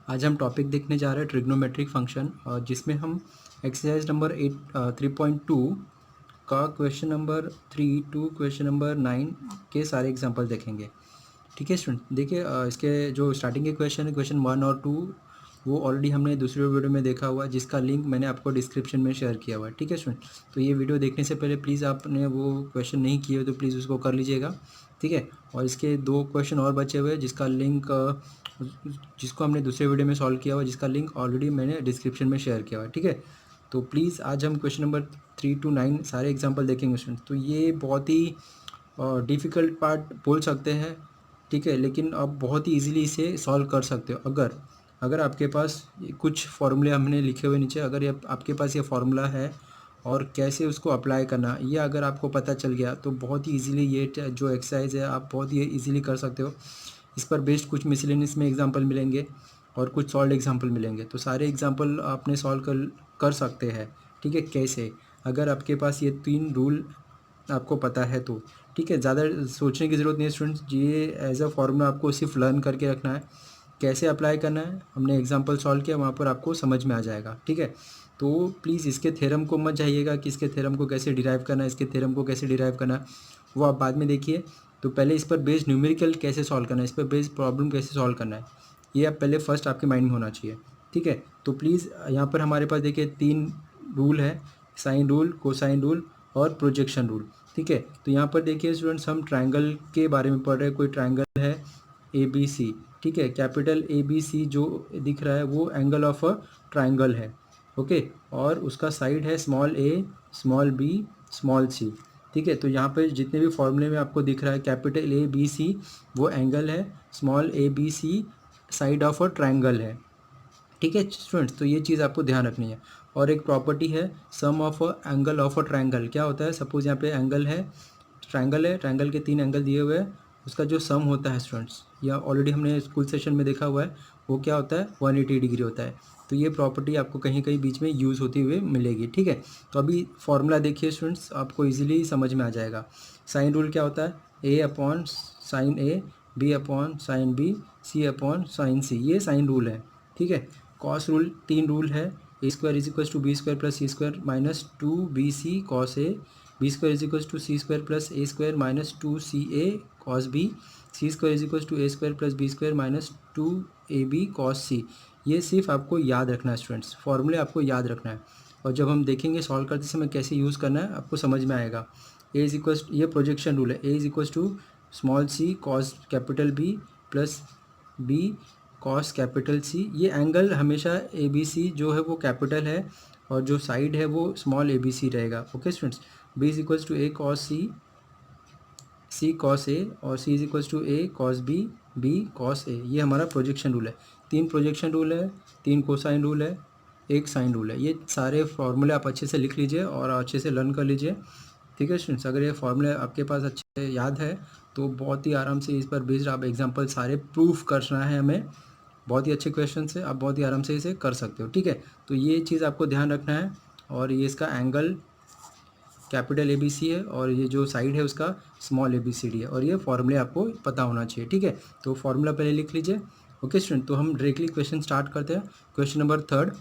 आज हम टॉपिक देखने जा रहे हैं ट्रिग्नोमेट्रिक फंक्शन, जिसमें हम एक्सरसाइज नंबर 3.2 का question number 3 to question number 9 के सारे एग्जांपल देखेंगे। ठीक है स्टूडेंट, देखिए इसके जो स्टार्टिंग के क्वेश्चन है, क्वेश्चन 1 और 2, वो ऑलरेडी हमने दूसरे वीडियो में देखा हुआ है, जिसका लिंक मैंने आपको डिस्क्रिप्शन में शेयर किया हुआ है। ठीक है स्टूडेंट, तो ये वीडियो देखने से पहले प्लीज़ आपने वो क्वेश्चन नहीं किए हो तो प्लीज़ उसको कर लीजिएगा। ठीक है, और इसके 2 क्वेश्चन और बचे हुए हैं जिसका लिंक जिसको हमने दूसरे वीडियो में सॉल्व किया हुआ, जिसका लिंक ऑलरेडी मैंने डिस्क्रिप्शन में शेयर किया हुआ है। ठीक है, तो प्लीज़ आज हम क्वेश्चन नंबर 3 टू 9 सारे एग्जाम्पल देखेंगे स्टूडेंट। तो ये बहुत ही डिफ़िकल्ट पार्ट बोल सकते हैं, ठीक है, लेकिन आप बहुत ही इजीली इसे सॉल्व कर सकते हो अगर आपके पास कुछ फार्मूले हमने लिखे हुए नीचे, अगर ये आपके पास ये फार्मूला है और कैसे उसको अप्लाई करना ये अगर आपको पता चल गया तो बहुत ही इजीली ये जो एक्सरसाइज है आप बहुत ही इजीली कर सकते हो। इस पर बेस्ड कुछ मिसलेनियस में एग्जांपल मिलेंगे और कुछ सॉल्व एग्जांपल मिलेंगे, तो सारे एग्जांपल आपने सॉल्व कर सकते हैं। ठीक है, कैसे, अगर आपके पास ये 3 रूल आपको पता है तो ठीक है, ज़्यादा सोचने की ज़रूरत नहीं है स्टूडेंट्स, ये एज अ फॉर्मूला आपको सिर्फ लर्न करके रखना है। कैसे अप्लाई करना है हमने एग्जांपल सॉल्व किया, वहाँ पर आपको समझ में आ जाएगा। ठीक है, तो प्लीज़ इसके थ्योरम को मत जाइएगा कि इसके थ्योरम को कैसे डिराइव करना है, इसके थ्योरम को कैसे डिराइव करना है, वो आप बाद में देखिए। तो पहले इस पर बेस्ड न्यूमेरिकल कैसे सॉल्व करना है, इस पर बेस्ड प्रॉब्लम कैसे सॉल्व करना है, ये आप पहले फर्स्ट आपके माइंड में होना चाहिए। ठीक है, तो प्लीज़ यहाँ पर हमारे पास देखिए 3 रूल है, साइन रूल, कोसाइन रूल और प्रोजेक्शन रूल। ठीक है, तो यहाँ पर देखिए स्टूडेंट्स हम ट्राइंगल के बारे में पढ़ रहे हैं। कोई ट्राइंगल है ए बी सी, ठीक है, कैपिटल ए बी सी जो दिख रहा है वो एंगल ऑफ अ ट्राइंगल है। ओके, और उसका साइड है स्मॉल ए, स्मॉल बी, स्मॉल सी। ठीक है, तो यहाँ पर जितने भी फॉर्मूले में आपको दिख रहा है कैपिटल ए बी सी वो एंगल है, small A B C side of a triangle है। ठीक है स्टूडेंट्स, तो ये चीज़ आपको ध्यान रखनी है। और एक प्रॉपर्टी है sum of a angle of a triangle. क्या होता है, सपोज यहाँ पे एंगल है, ट्राइंगल के 3 एंगल दिए हुए हैं, उसका जो सम होता है स्टूडेंट्स, या ऑलरेडी हमने स्कूल सेशन में देखा हुआ है, वो क्या होता है 180 डिग्री होता है। तो ये प्रॉपर्टी आपको कहीं कहीं बीच में यूज़ होती हुए मिलेगी। ठीक है, तो अभी फॉर्मूला देखिए स्टूडेंट्स, आपको ईजिली समझ में आ जाएगा। साइन रूल क्या होता है, a upon sine a, B upon sine B, C upon sine c, ये साइन रूल है। ठीक है, कॉस रूल 3 रूल है, ए square is equal to B square plus C square minus 2bc cos A, B square is equal to C square plus A square minus 2ca cos B, C square is equal to A square plus B square minus 2ab cos C. ये सिर्फ आपको याद रखना है students, फॉर्मूले आपको याद रखना है, और जब हम देखेंगे सॉल्व करते समय कैसे यूज़ करना है आपको समझ में आएगा। ए इज इक्वल, ये प्रोजेक्शन रूल है, A is equal to small C cos capital B plus B cos capital C. ये एंगल हमेशा ए बी सी जो है वो कैपिटल है और जो साइड है वो स्मॉल ए बी सी रहेगा। Okay students, B is equals to A cos C, C cos A, और C is equals to A cos B, B cos A. ये हमारा प्रोजेक्शन रूल है। 3 प्रोजेक्शन रूल है, 3 cosine rule है, 1 sine rule है। ये सारे फार्मूले आप अच्छे से लिख लीजिए और अच्छे से लर्न कर लीजिए। ठीक है स्टूडेंट्स, अगर ये फार्मूले आपके पास अच्छे से याद है तो बहुत ही आराम से इस पर बेस्ड आप एग्जाम्पल सारे प्रूफ करना है हमें। बहुत ही अच्छे क्वेश्चन है, आप बहुत ही आराम से इसे कर सकते हो। ठीक है, तो ये चीज़ आपको ध्यान रखना है, और ये इसका angle capital A B C है और ये जो साइड है उसका small A B C D है, और ये फॉर्मूले आपको पता होना चाहिए। ठीक है, तो फॉर्मूला पहले लिख लीजिए। ओके स्टूडेंट, तो हम डायरेक्टली क्वेश्चन स्टार्ट करते हैं। क्वेश्चन नंबर 3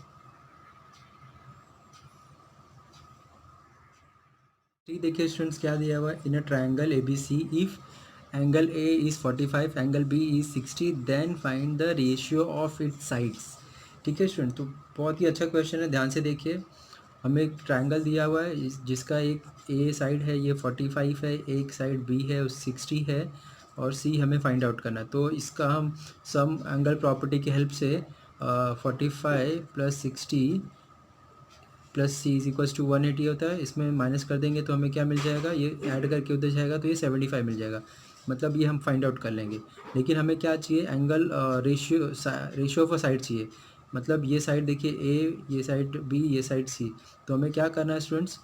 देखिए स्टूडेंट्स क्या दिया हुआ है, in a triangle A B C if angle A is 45, angle B is 60, then find the ratio of its sides. ठीक है स्टूडेंट, तो बहुत ही अच्छा क्वेश्चन है, ध्यान से देखिए। हमें एक ट्राइंगल दिया हुआ है जिसका एक ए साइड है ये 45 है, एक साइड बी है उस 60 है, और सी हमें फाइंड आउट करना है। तो इसका हम सम एंगल प्रॉपर्टी की हेल्प से 45 plus 60 plus C is equals to 180 होता है, इसमें माइनस कर देंगे तो हमें क्या मिल जाएगा, ये ऐड करके उधर जाएगा तो ये 75 मिल जाएगा। मतलब ये हम फाइंड आउट कर लेंगे, लेकिन हमें क्या चाहिए, angle ratio of a side चाहिए। मतलब ये साइड देखिए ए, ये साइड बी, ये साइड सी। तो हमें क्या करना है स्टूडेंट्स,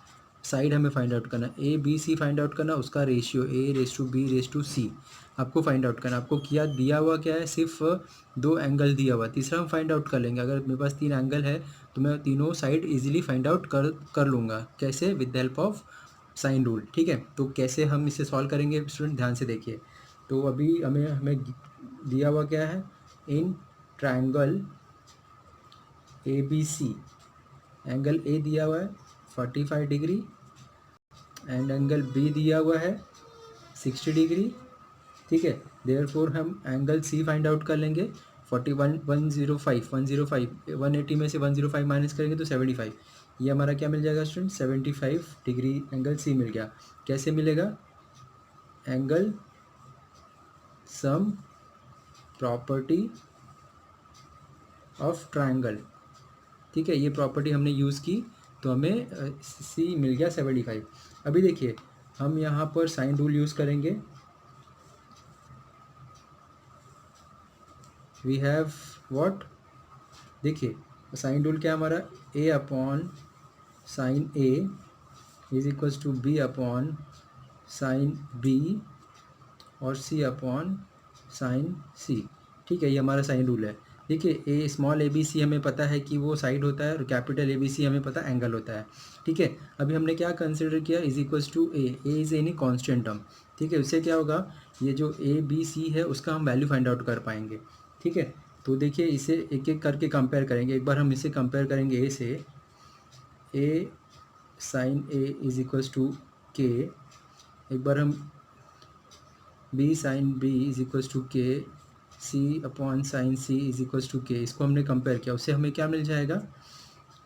साइड हमें फाइंड आउट करना है, A B C find out करना, उसका ratio A race to B race to सी आपको फाइंड आउट करना। आपको किया दिया हुआ क्या है, सिर्फ 2 एंगल दिया हुआ, तीसरा हम फाइंड आउट कर लेंगे। अगर मेरे पास 3 एंगल है तो मैं तीनों साइड इजीली फाइंड आउट कर लूँगा। कैसे, with the help of sine rule. ठीक है, तो कैसे हम इसे सॉल्व करेंगे स्टूडेंट, ध्यान से देखिए। तो अभी हमें हमें दिया हुआ क्या है, in triangle A B C, angle A दिया हुआ है 45 डिग्री एंड एंगल बी दिया हुआ है 60 डिग्री, ठीक है। देयरफॉर हम एंगल सी फाइंड आउट कर लेंगे 41 105 180 में से 105 माइनस करेंगे तो 75, ये हमारा क्या मिल जाएगा स्टूडेंट, 75 डिग्री एंगल सी मिल गया। कैसे मिलेगा, angle sum property of triangle, ठीक है। ये प्रॉपर्टी हमने यूज़ की तो हमें सी मिल गया 75। अभी देखिए हम यहाँ पर साइन रूल यूज़ करेंगे। वी हैव व्हाट, देखिए साइन रूल क्या हमारा, a upon sine a is equals to b upon sine b और सी अपॉन साइन सी, ठीक है। ये हमारा साइन रूल है। देखिए ए स्मॉल ए बी सी हमें पता है कि वो साइड होता है और कैपिटल ए बी सी हमें पता है एंगल होता है, ठीक है। अभी हमने क्या कंसिडर किया, is equals to A is any constant term, ठीक है। उससे क्या होगा, ये जो ए बी सी है उसका हम वैल्यू फाइंड आउट कर पाएंगे, ठीक है। तो देखिए इसे एक एक करके कंपेयर करेंगे। एक बार हम इसे कंपेयर करेंगे ए से, a sine a is equals to k, एक बार हम b sine b is equals to k, c upon sine c is equals to k, इसको हमने कंपेयर किया, उससे हमें क्या मिल जाएगा,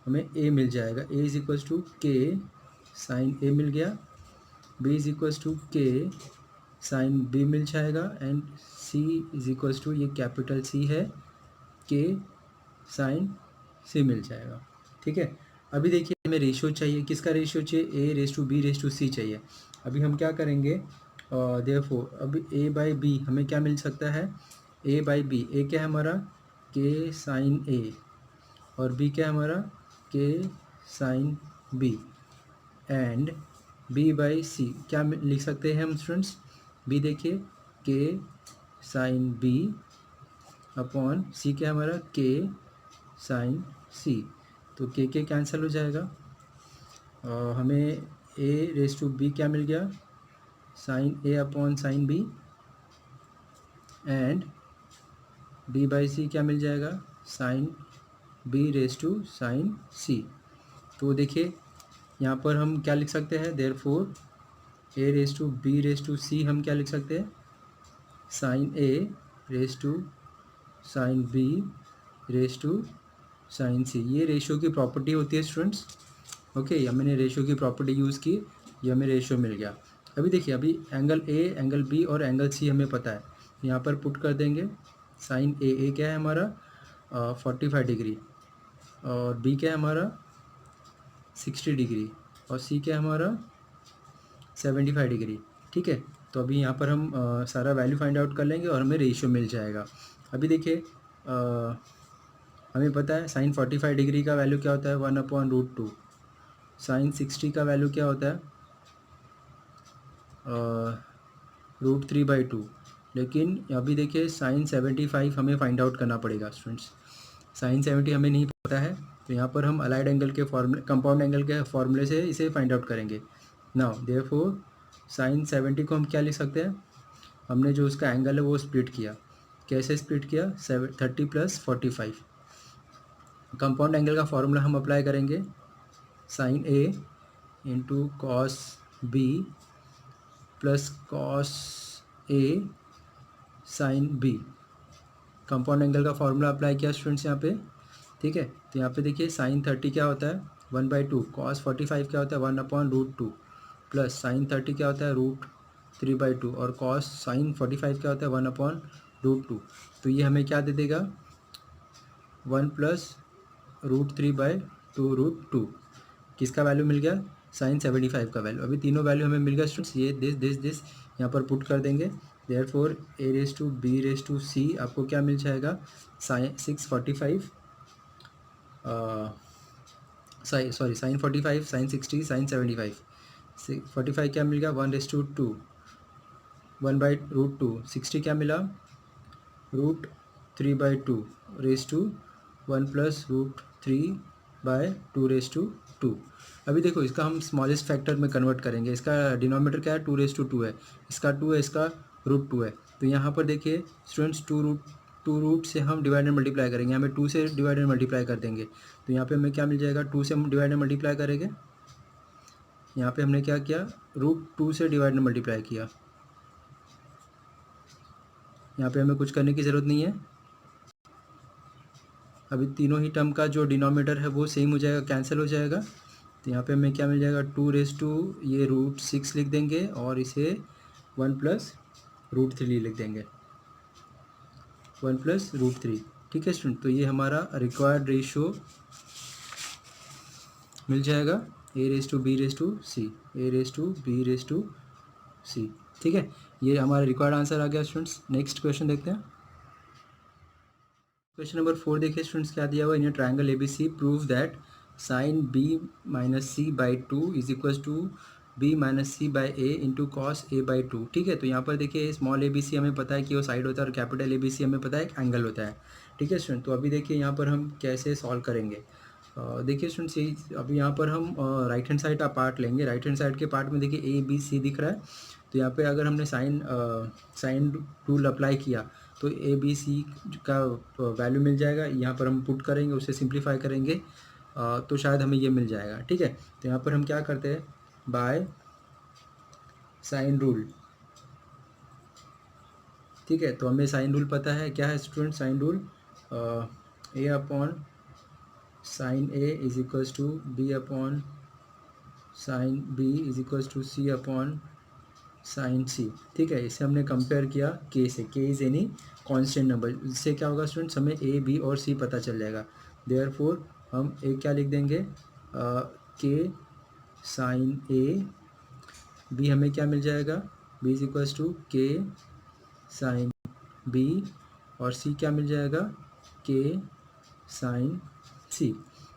हमें ए मिल जाएगा। ए इज इक्वल्स टू के साइन ए मिल गया, बी इज इक्वल्स टू के साइन बी मिल जाएगा and C is equals to, ये कैपिटल सी है, के साइन सी मिल जाएगा, ठीक है। अभी देखिए हमें रेशियो चाहिए, किसका रेशियो चाहिए, a race to B race to c चाहिए। अभी हम क्या करेंगे, देयरफॉर अब ए बाई बी हमें क्या मिल सकता है, ए बाई बी, ए क्या है हमारा, के साइन ए और बी क्या है हमारा, k sine b and b by c क्या लिख सकते हैं हम स्टूडेंट्स, बी देखिए के साइन बी अपॉन सी क्या है हमारा, के साइन सी, तो के कैंसिल हो जाएगा। हमें ए रेस टू बी क्या मिल गया, sine a upon sine b and b by c क्या मिल जाएगा, sine b race to sine c. तो देखिए यहाँ पर हम क्या लिख सकते हैं, therefore a race to B race to c हम क्या लिख सकते हैं, sine a race to sine b race to sine c. ये रेशियो की प्रॉपर्टी होती है स्टूडेंट्स, ओके। हमने रेशियो की प्रॉपर्टी यूज़ की, ये हमें रेशियो मिल गया। अभी देखिए अभी एंगल ए, एंगल बी और एंगल सी हमें पता है, यहाँ पर पुट कर देंगे। साइन ए क्या है हमारा 45 डिग्री और बी क्या है हमारा 60 डिग्री और सी क्या है हमारा 75 डिग्री, ठीक है। तो अभी यहाँ पर हम सारा वैल्यू फाइंड आउट कर लेंगे और हमें रेशियो मिल जाएगा। अभी देखिए हमें पता है साइन 45 डिग्री का वैल्यू क्या होता है, 1/√2। साइन 60 का वैल्यू क्या होता है, √3/2। लेकिन अभी देखिए साइन 75 हमें फाइंड आउट करना पड़ेगा स्टूडेंट्स। साइन 70 हमें नहीं पता है, तो यहाँ पर हम अलाइड एंगल के फॉर्मूले, कंपाउंड एंगल के फॉर्मूले से इसे फाइंड आउट करेंगे। नाउ देयरफॉर साइन 70 को हम क्या लिख सकते हैं, हमने जो उसका एंगल है वो स्प्लिट किया, कैसे स्प्लिट किया, 30 + 45। कंपाउंड एंगल का फॉर्मूला हम अप्लाई करेंगे, sine a into cos B plus cos a sine b. Compound angle का फॉर्मूला अप्लाई किया स्टूडेंट्स यहाँ पे, ठीक है। तो यहाँ पे देखिए साइन 30 क्या होता है 1/2, कॉस 45 क्या होता है 1/√2 प्लस साइन 30 क्या होता है √3/2 और कॉस साइन 45 क्या होता है 1/√2। तो ये हमें क्या दे देगा 1 + √3/2√2, किसका वैल्यू मिल गया, साइन 75 का वैल्यू। अभी तीनों वैल्यू हमें मिल गया स्टूडेंट्स, ये दिस यहाँ पर पुट कर देंगे। Therefore a race to B race to सी आपको क्या मिल जाएगा, साइन 645 साइन 45 साइन 60 साइन 75, 45 क्या मिल गया 1/2 1/√2, 60 क्या मिला √3/2 रेस टू 1 + √3/2 अभी देखो इसका हम स्मॉलेस्ट फैक्टर में कन्वर्ट करेंगे, इसका डिनोमिनेटर क्या है 2/2 है, इसका 2 है, इसका √2 है। तो यहाँ पर देखिए स्टूडेंट्स 2 टू रूट से हम डिवाइड एंड मल्टीप्लाई करेंगे, यहाँ पे 2 से डिवाइड एंड मल्टीप्लाई कर देंगे, तो यहाँ पे हमें क्या मिल जाएगा, 2 से हम डिवाइड एंड मल्टीप्लाई करेंगे, यहाँ पे हमने क्या किया, √2 से डिवाइड एंड मल्टीप्लाई किया, यहाँ पे हमें कुछ करने की ज़रूरत नहीं है। अभी तीनों ही टर्म का जो डिनोमिनेटर है वो सेम हो जाएगा, कैंसिल हो जाएगा, तो यहाँ पे हमें क्या मिल जाएगा, 2 ये √6 लिख देंगे और इसे 1 + √3 लिख देंगे, 1 + √3। ठीक है स्टूडेंट, तो ये हमारा रिक्वायर्ड रेशियो मिल जाएगा, a⁻b⁻c, a⁻b⁻c। ठीक है, ये हमारा रिक्वायर्ड आंसर आ गया स्टूडेंट्स। नेक्स्ट क्वेश्चन देखते हैं। क्वेश्चन नंबर 4 देखिए स्टूडेंट्स, क्या दिया हुआ, in triangle ABC prove that sin b-c/2 is equal to b-c/a into cos a/2। ठीक है, तो यहाँ पर देखिए स्मॉल ABC हमें पता है कि वो साइड होता है और कैपिटल ABC हमें पता है एक एंगल होता है। ठीक है स्टूडेंट, तो अभी देखिए यहाँ पर हम कैसे सॉल्व करेंगे। देखिए स्टूडेंट्स, यही अभी यहाँ पर हम राइट हैंड साइड का पार्ट लेंगे। राइट हैंड साइड के पार्ट में देखिए ABC दिख रहा है, तो यहाँ पे अगर हमने साइन रूल अप्लाई किया तो ABC का वैल्यू मिल जाएगा, यहाँ पर हम पुट करेंगे, उसे सिंप्लीफाई करेंगे तो शायद हमें ये मिल जाएगा। ठीक है, तो यहाँ पर हम क्या करते हैं, बाय साइन रूल। ठीक है, तो हमें साइन रूल पता है, क्या है student sine rule, a/sin A is equals to b/sin B is equals to c/sin C। ठीक है, इसे हमने कंपेयर किया k से, k is any constant number, इससे क्या होगा स्टूडेंट्स, हमें a b और c पता चल जाएगा। देयरफॉर हम a क्या लिख देंगे, k sin A, b हमें क्या मिल जाएगा, b is equals to k sin B और c क्या मिल जाएगा, k sin C।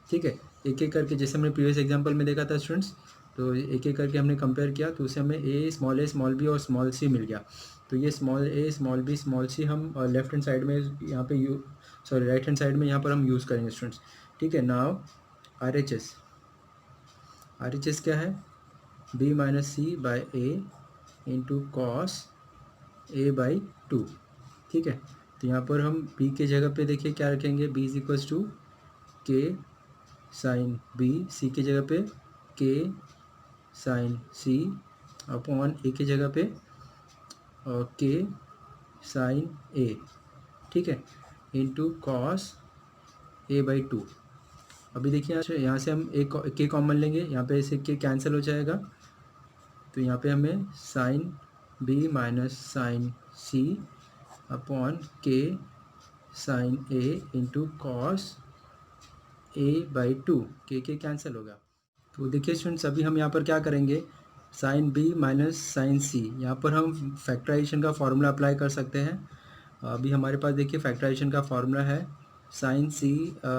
ठीक है, एक एक करके, जैसे हमने प्रीवियस एग्जांपल में देखा था स्टूडेंट्स, तो एक एक करके हमने कंपेयर किया, तो उससे हमें a स्मॉल b और स्मॉल c मिल गया। तो ये small a small b small c हम लेफ्ट हैंड साइड में यहाँ पे राइट हैंड साइड में यहाँ पर हम यूज़ करेंगे स्टूडेंट्स। ठीक है, नाउ RHS क्या है, b-c/a इंटू कॉस a/2। ठीक है, तो यहाँ पर हम b के जगह पे देखिए क्या रखेंगे, b is equals to k sin B, c की जगह पे k sin C upon a की जगह पे k sin A। ठीक है, इंटू कॉस a/2। अभी देखिए यहाँ से हम एक k कॉमन लेंगे, यहाँ पे इसे k कैंसिल हो जाएगा, तो यहाँ पे हमें sin B minus sin C upon k sin A into cos a/2, के कैंसिल होगा। तो देखिए स्टूडेंट्स, अभी हम यहाँ पर क्या करेंगे, sin B minus sin C, यहाँ पर हम फैक्टराइजेशन का फार्मूला अप्लाई कर सकते हैं। अभी हमारे पास देखिए फैक्टराइजेशन का फार्मूला है, sin C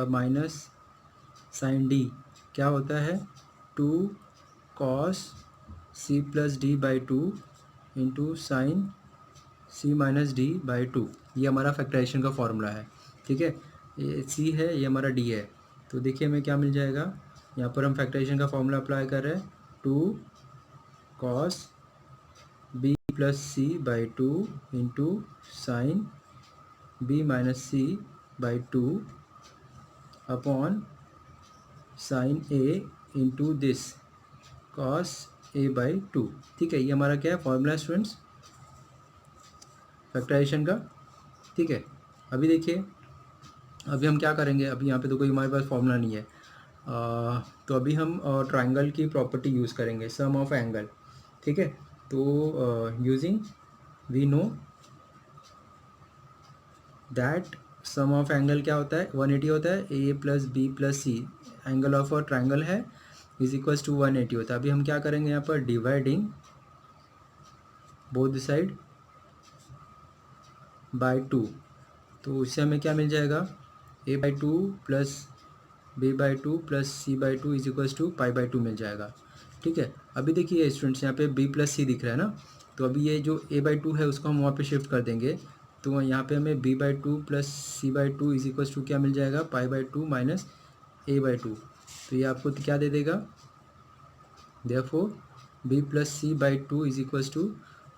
minus sin D क्या होता है, 2 cos C plus D/2 into sine C minus D/2, ये हमारा फैक्टराइजेशन का फार्मूला है। ठीक है, ये C है, ये हमारा D है, तो देखिए हमें क्या मिल जाएगा, यहाँ पर हम फैक्टराइजेशन का फार्मूला अप्लाई कर रहे हैं, 2 cos B plus C/2 into sine B minus C/2 upon sine A into this cos A/2। ठीक है, ये हमारा क्या है, फॉर्मूला स्टूडेंट्स फैक्टराइजेशन का। ठीक है, अभी देखिए अभी हम क्या करेंगे, अभी यहाँ पे तो कोई हमारे पास फॉर्मूला नहीं है, तो अभी हम ट्राइंगल की प्रॉपर्टी यूज़ करेंगे, सम ऑफ एंगल। ठीक है, तो using we know that sum of angle क्या होता है, 180 होता है, a plus B plus C angle of a triangle है इज इक्वल्स टू 180 होता है। अभी हम क्या करेंगे, यहाँ पर डिवाइडिंग बोथ साइड बाय 2, तो उससे हमें क्या मिल जाएगा, a/2 plus b/2 plus c/2 is equals to π/2 मिल जाएगा। ठीक है, अभी देखिए स्टूडेंट्स यहाँ पे b प्लस सी दिख रहा है ना, तो अभी ये जो a/2 है उसको हम वहाँ पे शिफ्ट कर देंगे, तो यहाँ पे हमें b/2 plus c/2 is equals to क्या मिल जाएगा, π/2 माइनस a/2, तो ये आपको क्या दे देगा, therefore b plus c/2 is equals to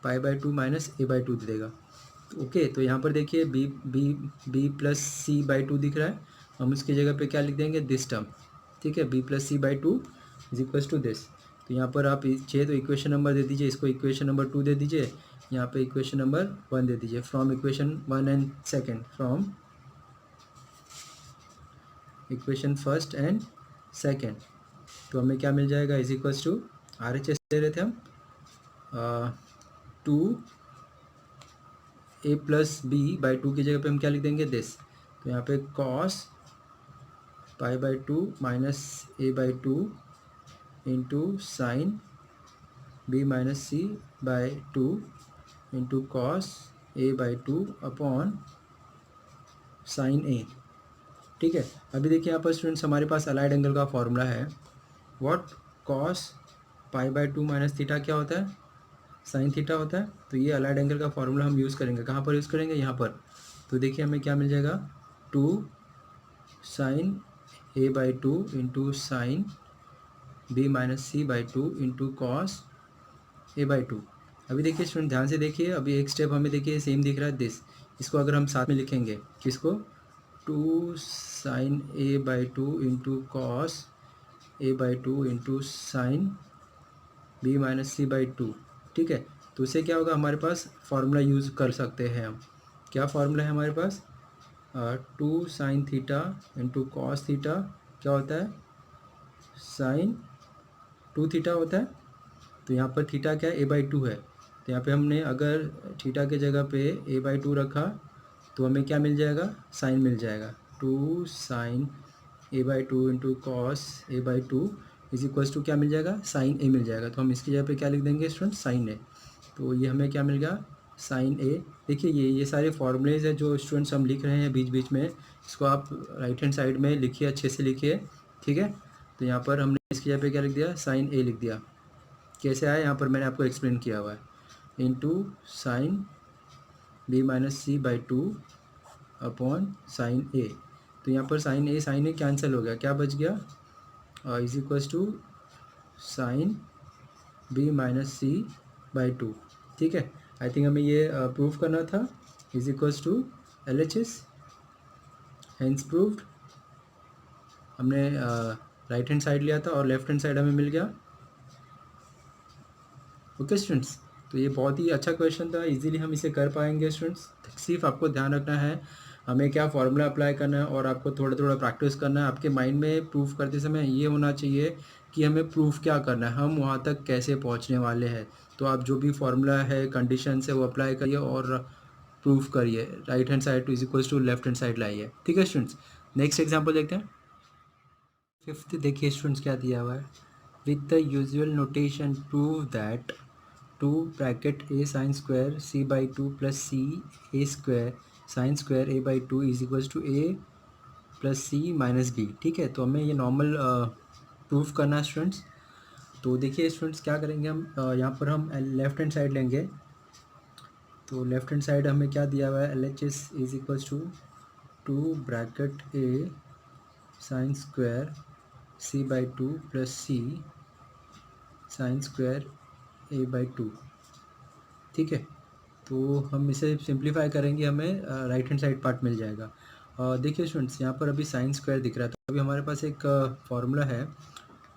π/2 minus a/2 दे देगा। ओके, तो यहाँ पर देखिए b plus C by two दिख रहा है, हम उसकी जगह पे क्या लिख देंगे, दिस टर्म। ठीक है, B plus C by two is equals to this. तो यहाँ पर आप चाहिए तो इक्वेशन नंबर दे दीजिए, इसको इक्वेशन नंबर 2 दे दीजिए, यहाँ पे इक्वेशन नंबर 1 दे दीजिए। From equation 1 and second, from equation first and second, तो हमें क्या मिल जाएगा, is equals to R H S दे रहे थे हम, 2 a plus b by two की जगह पे हम क्या लिख देंगे, दिस। तो यहाँ पे cos pi by two minus a by two into sine B minus C by two into cos A by two upon sine a. ठीक है, अभी देखिए यहाँ पर स्टूडेंट्स हमारे पास अलाइड एंगल का फॉर्मूला है, what cos pi by two minus theta क्या होता है, साइन थीटा होता है। तो ये अलाइड एंगल का फॉर्मूला हम यूज़ करेंगे, कहाँ पर यूज़ करेंगे, यहाँ पर। तो देखिए हमें क्या मिल जाएगा, 2 sine A by two into sine B minus C by two into cos A by two. अभी देखिए स्टूडेंट ध्यान से देखिए, अभी एक स्टेप हमें देखिए सेम दिख रहा है, दिस। इसको अगर हम साथ में लिखेंगे, किसको, 2 sine A by two into cos A by two into sine B minus C by two. ठीक है, तो उससे क्या होगा, हमारे पास फार्मूला यूज़ कर सकते हैं हम। क्या फार्मूला है हमारे पास, 2 sine theta into cos theta क्या होता है, साइन 2 थीटा होता है। तो यहाँ पर थीटा क्या है, ए बाई टू है। तो यहाँ पे हमने अगर थीटा के जगह पे ए बाई टू रखा तो हमें क्या मिल जाएगा, साइन मिल जाएगा। 2 sine A by two into cos A by two is equals to क्या मिल जाएगा, साइन ए मिल जाएगा। तो हम इसकी जगह पे क्या लिख देंगे स्टूडेंट, साइन ए। तो ये हमें क्या मिल गया, साइन ए। देखिए ये सारे फॉर्मूलेज हैं जो स्टूडेंट्स हम लिख रहे हैं बीच बीच में, इसको आप राइट हैंड साइड में लिखिए, अच्छे से लिखिए। ठीक है, तो यहाँ पर हमने इसकी जगह पे क्या लिख दिया, साइन ए लिख दिया। कैसे आया, यहाँ पर मैंने आपको एक्सप्लेन किया हुआ है, into sine B minus C by two upon sine a. तो यहाँ पर साइन ए कैंसिल हो गया, क्या बच गया, is equals to sine B minus C by two. ठीक है, आई थिंक हमें ये प्रूव करना था, is equals to L H S, hence proved. हमने राइट हैंड साइड लिया था और लेफ्ट हैंड साइड हमें मिल गया। ओके स्टूडेंट्स, तो ये बहुत ही अच्छा क्वेश्चन था, इजीली हम इसे कर पाएंगे स्टूडेंट्स। सिर्फ आपको ध्यान रखना है हमें क्या फॉर्मूला अप्लाई करना है और आपको थोड़ा थोड़ा प्रैक्टिस करना है। आपके माइंड में प्रूफ करते समय ये होना चाहिए कि हमें प्रूफ क्या करना है, हम वहाँ तक कैसे पहुँचने वाले हैं। तो आप जो भी फार्मूला है, कंडीशन है, वो अप्लाई करिए और प्रूफ करिए, right hand side to is equals to left hand side लाइए। ठीक है स्टूडेंट्स, नेक्स्ट एग्जाम्पल देखते हैं। फिफ्थ देखिए स्टूडेंट्स क्या दिया हुआ है, with the usual notation prove that 2 bracket A sine square C by two plus C A square sine square A by two is equals to A plus C minus B. ठीक है, तो हमें ये normal proof करना है students. तो देखिए students क्या करेंगे हम, यहाँ पर हम लेफ्ट हैंड साइड लेंगे। तो लेफ्ट हैंड साइड हमें क्या दिया हुआ है, L H S is equals to 2 bracket A sine square C by two plus C sine square A by two. ठीक है, तो हम इसे सिंप्लीफाई करेंगे, हमें राइट हैंड साइड पार्ट मिल जाएगा। देखिए स्टूडेंट्स यहाँ पर अभी साइन स्क्वायर दिख रहा है, तो अभी हमारे पास एक फॉर्मूला है,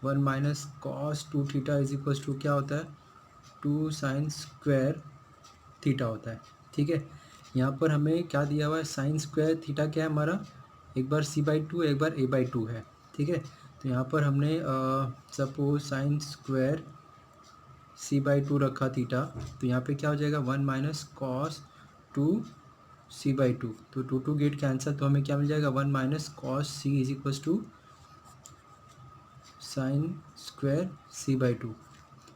1 minus cos 2 theta is equals to क्या होता है, 2 साइन स्क्वायर थीटा होता है। ठीक है, यहाँ पर हमें क्या दिया हुआ है, साइन स्क्वायर थीटा क्या है हमारा, एक बार सी बाई टू एक बार ए बाई टू है। ठीक है, तो यहाँ पर हमने suppose sine square C by two रखा थीटा, तो यहाँ पे क्या हो जाएगा, 1 minus cos 2 c by two. तो 2 गेट कैंसर, तो हमें क्या मिल जाएगा, 1 minus cos C is equals to sine square C by two.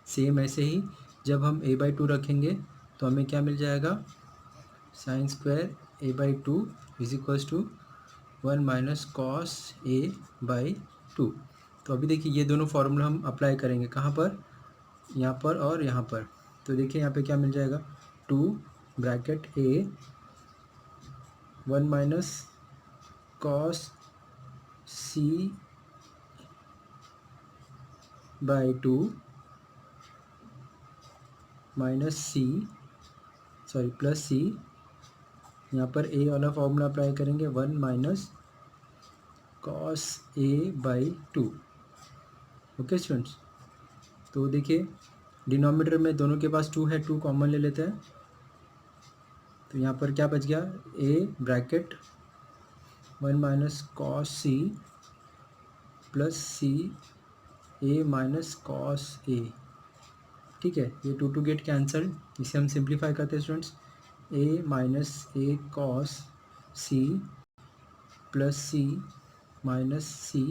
Same ऐसे ही जब हम ए बाई टू रखेंगे तो हमें क्या मिल जाएगा, sine square A by two is equals to 1 minus cos A by two. तो अभी देखिए ये दोनों फार्मूला हम अप्लाई करेंगे, कहाँ पर, यहाँ पर और यहाँ पर। तो देखिए यहाँ पे क्या मिल जाएगा, 2 bracket a 1 minus cos c by two minus c, sorry plus c यहाँ पर ए वाला फॉर्मूला अप्लाई करेंगे, 1 minus cos A by 2। Okay students, तो देखिए डिनोमिनेटर में दोनों के पास 2 है, 2 कॉमन ले लेते हैं। तो यहाँ पर क्या बच गया, a bracket 1 minus cos c plus C a minus cos a. ठीक है, ये 2 गेट कैंसल, इसे हम सिंप्लीफाई करते हैं स्टूडेंट्स। ए माइनस ए कॉस सी प्लस सी माइनस सी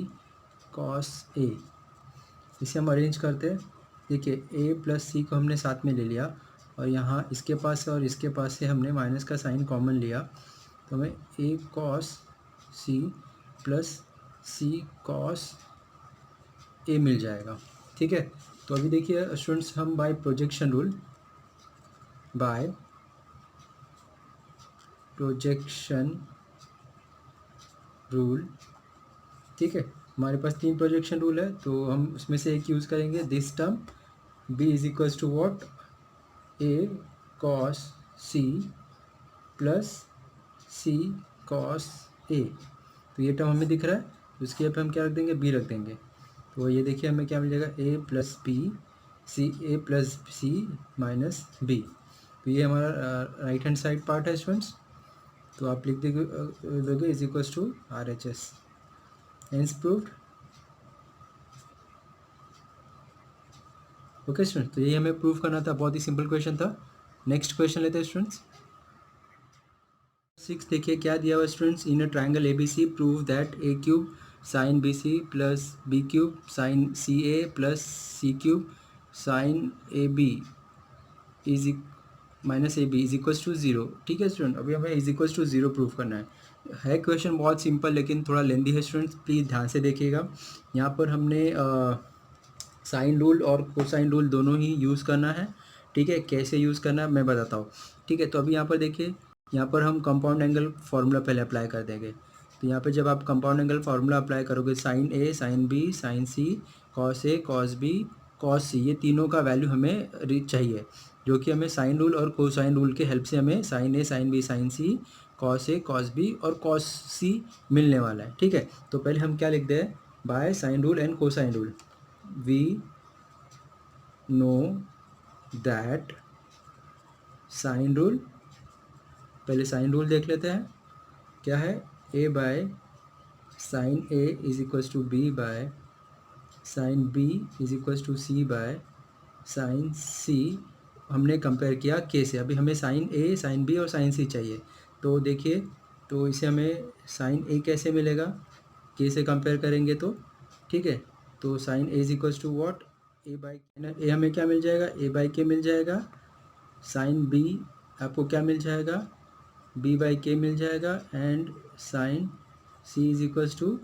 कॉस ए, इसे हम अरेंज करते हैं। देखिए ए प्लस सी को हमने साथ में ले लिया और यहाँ इसके पास से और इसके पास से हमने माइनस का साइन कॉमन लिया, तो हमें ए cos c plus c cos ए मिल जाएगा। ठीक है, तो अभी देखिए स्टूडेंट्स, हम बाय प्रोजेक्शन रूल, ठीक है, हमारे पास 3 प्रोजेक्शन रूल है, तो हम उसमें से एक यूज़ करेंगे, this term b is equals to what, a cos c plus c cos a. तो ये टर्म हमें दिख रहा है, उसके यहाँ पे हम क्या रख देंगे, बी रख देंगे। तो ये देखिए हमें क्या मिल जाएगा, a plus b c, a plus C minus b. तो ये हमारा राइट हैंड साइड पार्ट है स्टूडेंट्स। तो आप लिख दोगे is equals to R H S, hence proved. Okay students, तो ये हमें प्रूव करना था, बहुत ही सिंपल क्वेश्चन था। नेक्स्ट क्वेश्चन लेते हैं स्टूडेंट्स। 6 देखिए क्या दिया हुआ students, in a triangle A B c prove that a cube sine B C plus b cube sine c a plus c cube sine a b is minus a b is equals to 0। ठीक है student, अभी हमें is equals to 0 prove करना है question बहुत simple लेकिन थोड़ा लेंदी है स्टूडेंट्स, प्लीज़ ध्यान से देखिएगा। यहाँ पर हमने साइन रूल और कोसाइन रूल दोनों ही यूज़ करना है। ठीक है, कैसे यूज़ करना है मैं बताता हूँ। ठीक है, तो अभी यहाँ पर देखिए, यहाँ पर हम कंपाउंड एंगल फार्मूला पहले अप्लाई कर देंगे। तो यहाँ पे जब आप कंपाउंड एंगल फार्मूला अप्लाई करोगे, sign a sine b sine C cos a cos B cos C, ये तीनों का वैल्यू हमें चाहिए, जो कि हमें साइन रूल और कोसाइन रूल के हेल्प से हमें sine a sine b sine C cos a cos b और कॉस सी मिलने वाला है। ठीक है, तो पहले हम क्या लिखते हैं, by sine rule and cosine rule we know that sine rule, पहले साइन रूल देख लेते हैं क्या है, a by sine a is equals to b by sine b is equals to c by sine c. हमने compare किया k से, अभी हमें साइन ए साइन बी और साइन सी चाहिए। तो देखिए, तो इसे हमें साइन ए कैसे मिलेगा, के से कंपेयर करेंगे तो। ठीक है, तो sine a is equals to what, a by a हमें क्या मिल जाएगा, ए बाई के मिल जाएगा। साइन बी आपको क्या मिल जाएगा, बी बाई के मिल जाएगा। And sine c is equals to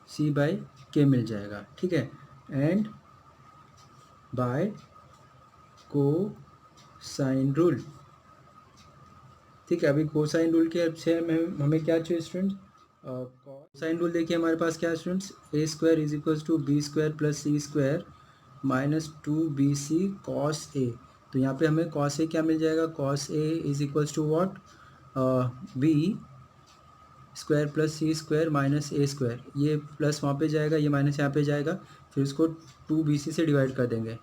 c by k मिल जाएगा। ठीक है, एंड बाय को साइन रूल। ठीक है, अभी कोसाइन रूल के हेल्प से हमें क्या चाहिए स्टूडेंट्स, कोसाइन रूल देखिए हमारे पास क्या है students, a square is equals to B square plus C square minus 2bc cos a. तो यहाँ पे हमें कॉस ए क्या मिल जाएगा, cos a is equals to what, b square plus C square minus A square, ये plus वहाँ पे जाएगा, ये माइनस यहाँ पे जाएगा, फिर इसको 2bc से डिवाइड कर देंगे।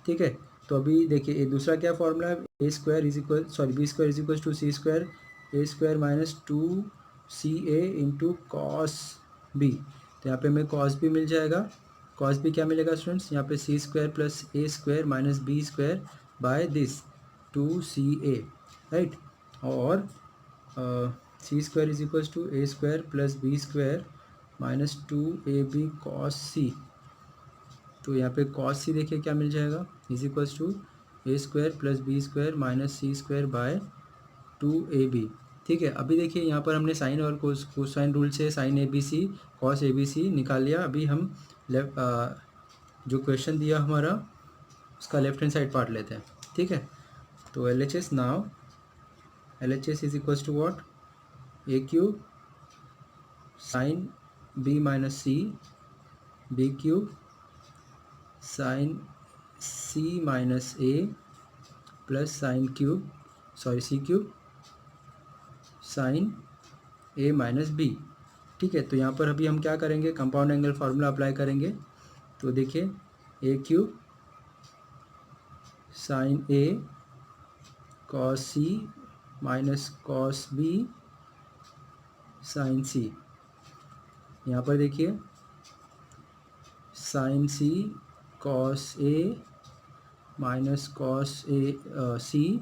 ठीक है, तो अभी देखिए ये दूसरा क्या फॉर्मूला है, ए square is equal sorry b square is equal to C square a square minus 2ca into cos b. तो यहाँ पे हमें कॉस बी मिल जाएगा, कॉस बी क्या मिलेगा स्टूडेंट्स, यहाँ पे c square plus A square minus b square by this 2ca, right. और c square is equal to A square plus B square minus 2ab cos c. तो यहाँ पे कॉस सी देखिए क्या मिल जाएगा, is equals to A square plus B square minus C square by 2ab। ठीक है, अभी देखिए यहाँ पर हमने साइन और कोसाइन रूल से sine a B C cos A B c निकाल लिया। अभी हम जो क्वेश्चन दिया हमारा उसका लेफ्ट हैंड साइड पार्ट लेते हैं। ठीक है, तो L H S now, L H S is equals to what, a cube sine B minus c b cube sine c minus a plus sine cube c cube sine a minus B. ठीक है, तो यहाँ पर अभी हम क्या करेंगे, compound angle formula apply करेंगे। तो देखिए ए cube sine a cos C minus cos B sine सी। यहाँ पर देखिए साइन सी कॉस ए माइनस कॉस ए सी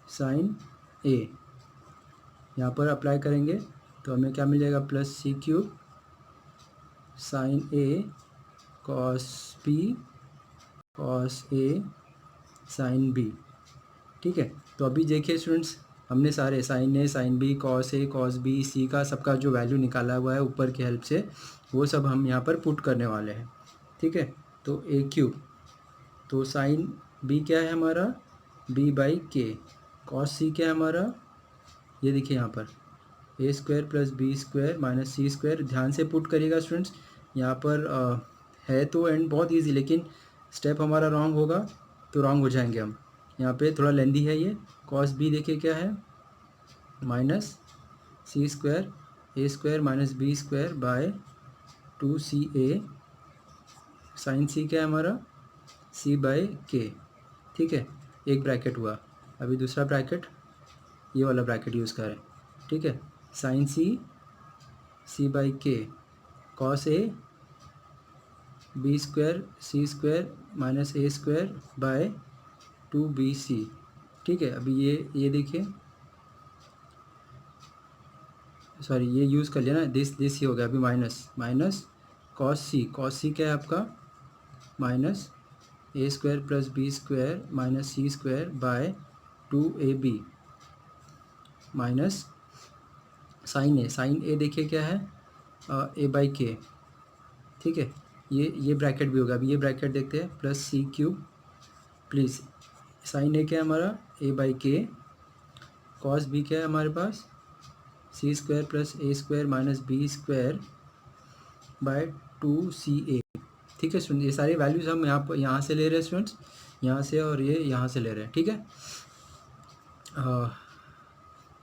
साइन ए, यहाँ पर अप्लाई करेंगे तो हमें क्या मिल जाएगा, plus c cube sine a cos B cos a sine b. ठीक है, तो अभी देखिए स्टूडेंट्स, हमने सारे sign a sine b cos a cos B सी का सबका जो वैल्यू निकाला हुआ है ऊपर की हेल्प से, वो सब हम यहाँ पर पुट करने वाले हैं। ठीक है, तो ए क्यूब, तो साइन बी क्या है हमारा, b by k, cos c क्या है हमारा, ये देखिए यहाँ पर a square plus B square minus C square. ध्यान से पुट करिएगा स्टूडेंट्स, यहाँ पर है तो एंड बहुत इजी, लेकिन स्टेप हमारा रॉन्ग होगा तो रॉन्ग हो जाएंगे हम। यहाँ पे थोड़ा लेंदी है ये। कॉस बी देखिए क्या है, minus C square a square minus b square by 2ca। Sine c क्या है हमारा, सी बाई के। ठीक है, एक ब्रैकेट हुआ, अभी दूसरा ब्रैकेट ये वाला ब्रैकेट यूज़ करें। ठीक है, sine c c by k cos A B square C square minus A square by 2bc। ठीक है, अभी ये देखिए, सॉरी ये यूज़ कर लिया ना, दिस ही हो गया। अभी माइनस कॉस सी क्या है आपका, minus A square plus B square minus C square by 2ab minus sine A देखिए क्या है, ए बाई के। ठीक है, ये ब्रैकेट भी होगा। अभी ये ब्रैकेट देखते हैं, plus c cube, please sine a क्या है हमारा, a by k, cos b क्या है हमारे पास, c square plus A square minus b square by 2ca। ठीक है स्टूडेंट, ये सारी वैल्यूज़ हम यहाँ से ले रहे हैं स्टूडेंट्स, यहाँ से, और ये यहाँ से ले रहे हैं। ठीक है,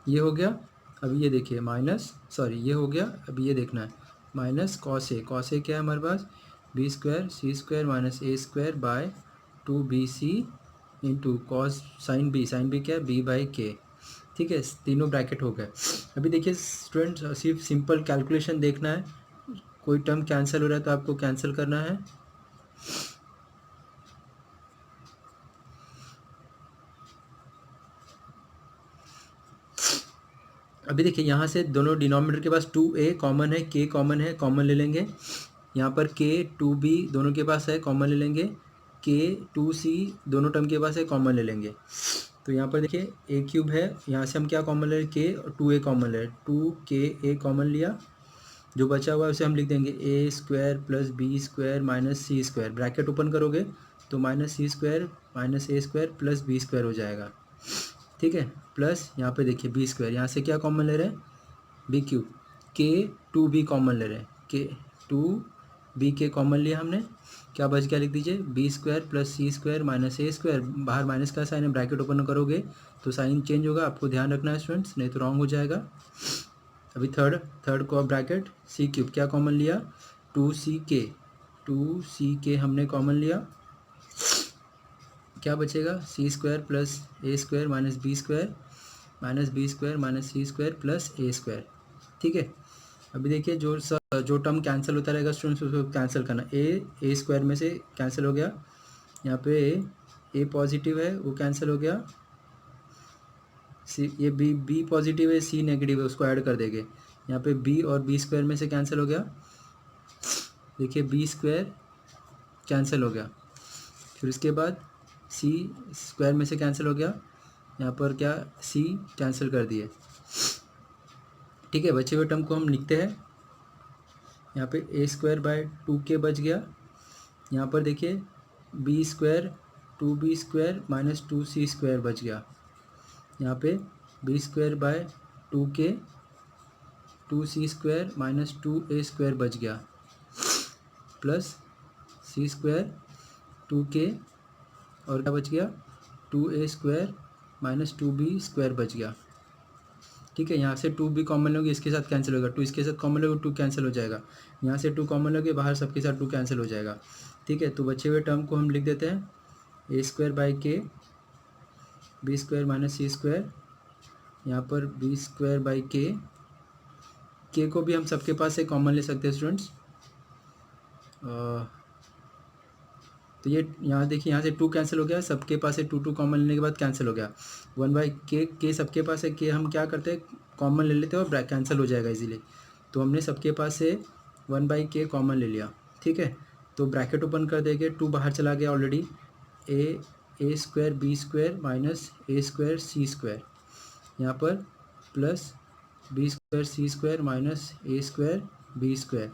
ये हो गया। अभी ये देखिए ये हो गया। अभी ये देखना है, माइनस कॉस ए क्या है हमारे पास, b square C square minus A square by 2bc into cos sine b क्या है, बी बाई के। ठीक है, तीनों ब्रैकेट हो गए। अभी देखिए स्टूडेंट, सिर्फ सिंपल कैलकुलेशन देखना है, कोई टर्म कैंसिल हो रहा है तो आपको कैंसिल करना है। अभी देखिए यहाँ से दोनों डिनोमिनेटर के पास 2a कॉमन है, k कॉमन है, कॉमन ले लेंगे। यहाँ पर k 2b दोनों के पास है, कॉमन ले लेंगे। k 2c दोनों टर्म के पास है, कॉमन ले लेंगे। तो यहाँ पर देखिए ए क्यूब है, यहाँ से हम क्या कॉमन ले रहे, k और 2a कॉमन ले रहे, 2ka कॉमन लिया। जो बचा हुआ है उसे हम लिख देंगे a square plus B square minus C square. Bracket open करोगे तो माइनस सी स्क्वायर माइनस ए स्क्वायर प्लस बी स्क्वायर हो जाएगा। ठीक है, प्लस यहाँ पे देखिए बी स्क्वायर, यहाँ से क्या कॉमन ले रहे हैं, बी क्यूब, के 2b कॉमन ले रहे हैं, के 2b के कॉमन लिया हमने, क्या बच गया लिख दीजिए, बी स्क्वायर प्लस सी स्क्वायर माइनस ए स्क्वायर। बाहर माइनस का साइन है, ब्रैकेट ओपन करोगे तो साइन चेंज होगा, आपको ध्यान रखना है स्टूडेंट्स, नहीं तो रॉन्ग हो जाएगा। अभी थर्ड को ब्रैकेट सी क्यूब क्या कॉमन लिया, 2ck हमने कॉमन लिया, क्या बचेगा, सी स्क्वायर प्लस ए square minus b square minus सी स्क्वायर प्लस ए स्क्वायर। ठीक है, अभी देखिए जो टर्म कैंसिल होता रहेगा स्टूडेंट्स उसको कैंसिल करना। ए स्क्वायर में से कैंसिल हो गया, यहाँ पे ए पॉजिटिव है वो कैंसिल हो गया, सी ये बी पॉजिटिव है, सी नेगेटिव है, उसको ऐड कर देंगे। यहाँ पे बी और बी स्क्वायर में से कैंसिल हो गया, देखिए बी स्क्वायर कैंसिल हो गया। फिर उसके बाद सी स्क्वायर में से कैंसिल हो गया, यहाँ पर क्या सी कैंसिल कर दिए। ठीक है, बचे हुए टर्म को हम लिखते हैं, यहाँ पे ए स्क्वायर बाय 2k बच गया। यहाँ पर देखिए b square 2b square minus 2c square बच गया। यहाँ पे b square by 2k 2c square minus 2a square बच गया, प्लस सी स्क्वायर 2k और क्या बच गया, 2a square minus 2b square बच गया। ठीक है। यहाँ से 2 भी कॉमन लोगे, इसके साथ कैंसिल होगा, 2 इसके साथ कॉमन लोगे 2 कैंसिल हो जाएगा, यहाँ से 2 कॉमन लोगे, बाहर सबके साथ 2 कैंसिल हो जाएगा। ठीक है, तो बचे हुए टर्म को हम लिख देते हैं ए स्क्वायर बाई के बी स्क्वायर माइनस सी स्क्वायर, यहाँ पर बी स्क्वायर बाई के को भी हम सबके पास से कॉमन ले सकते हैं स्टूडेंट्स। तो ये यहाँ देखिए, यहाँ से 2 कैंसिल हो गया, सबके पास से 2 कॉमन लेने के बाद कैंसिल हो गया। 1/के सबके पास है, के हम क्या करते हैं कॉमन ले लेते हैं और कैंसिल हो जाएगा इजीली। तो हमने सबके पास से 1/के कॉमन ले लिया। ठीक है, तो ब्रैकेट ओपन कर देंगे, 2 बाहर चला गया ऑलरेडी, ए स्क्वायर बी स्क्वायर माइनस ए स्क्वायर सी स्क्वायर, यहाँ पर प्लस बी स्क्वायर सी स्क्वायर माइनस ए स्क्वायर बी स्क्वायर।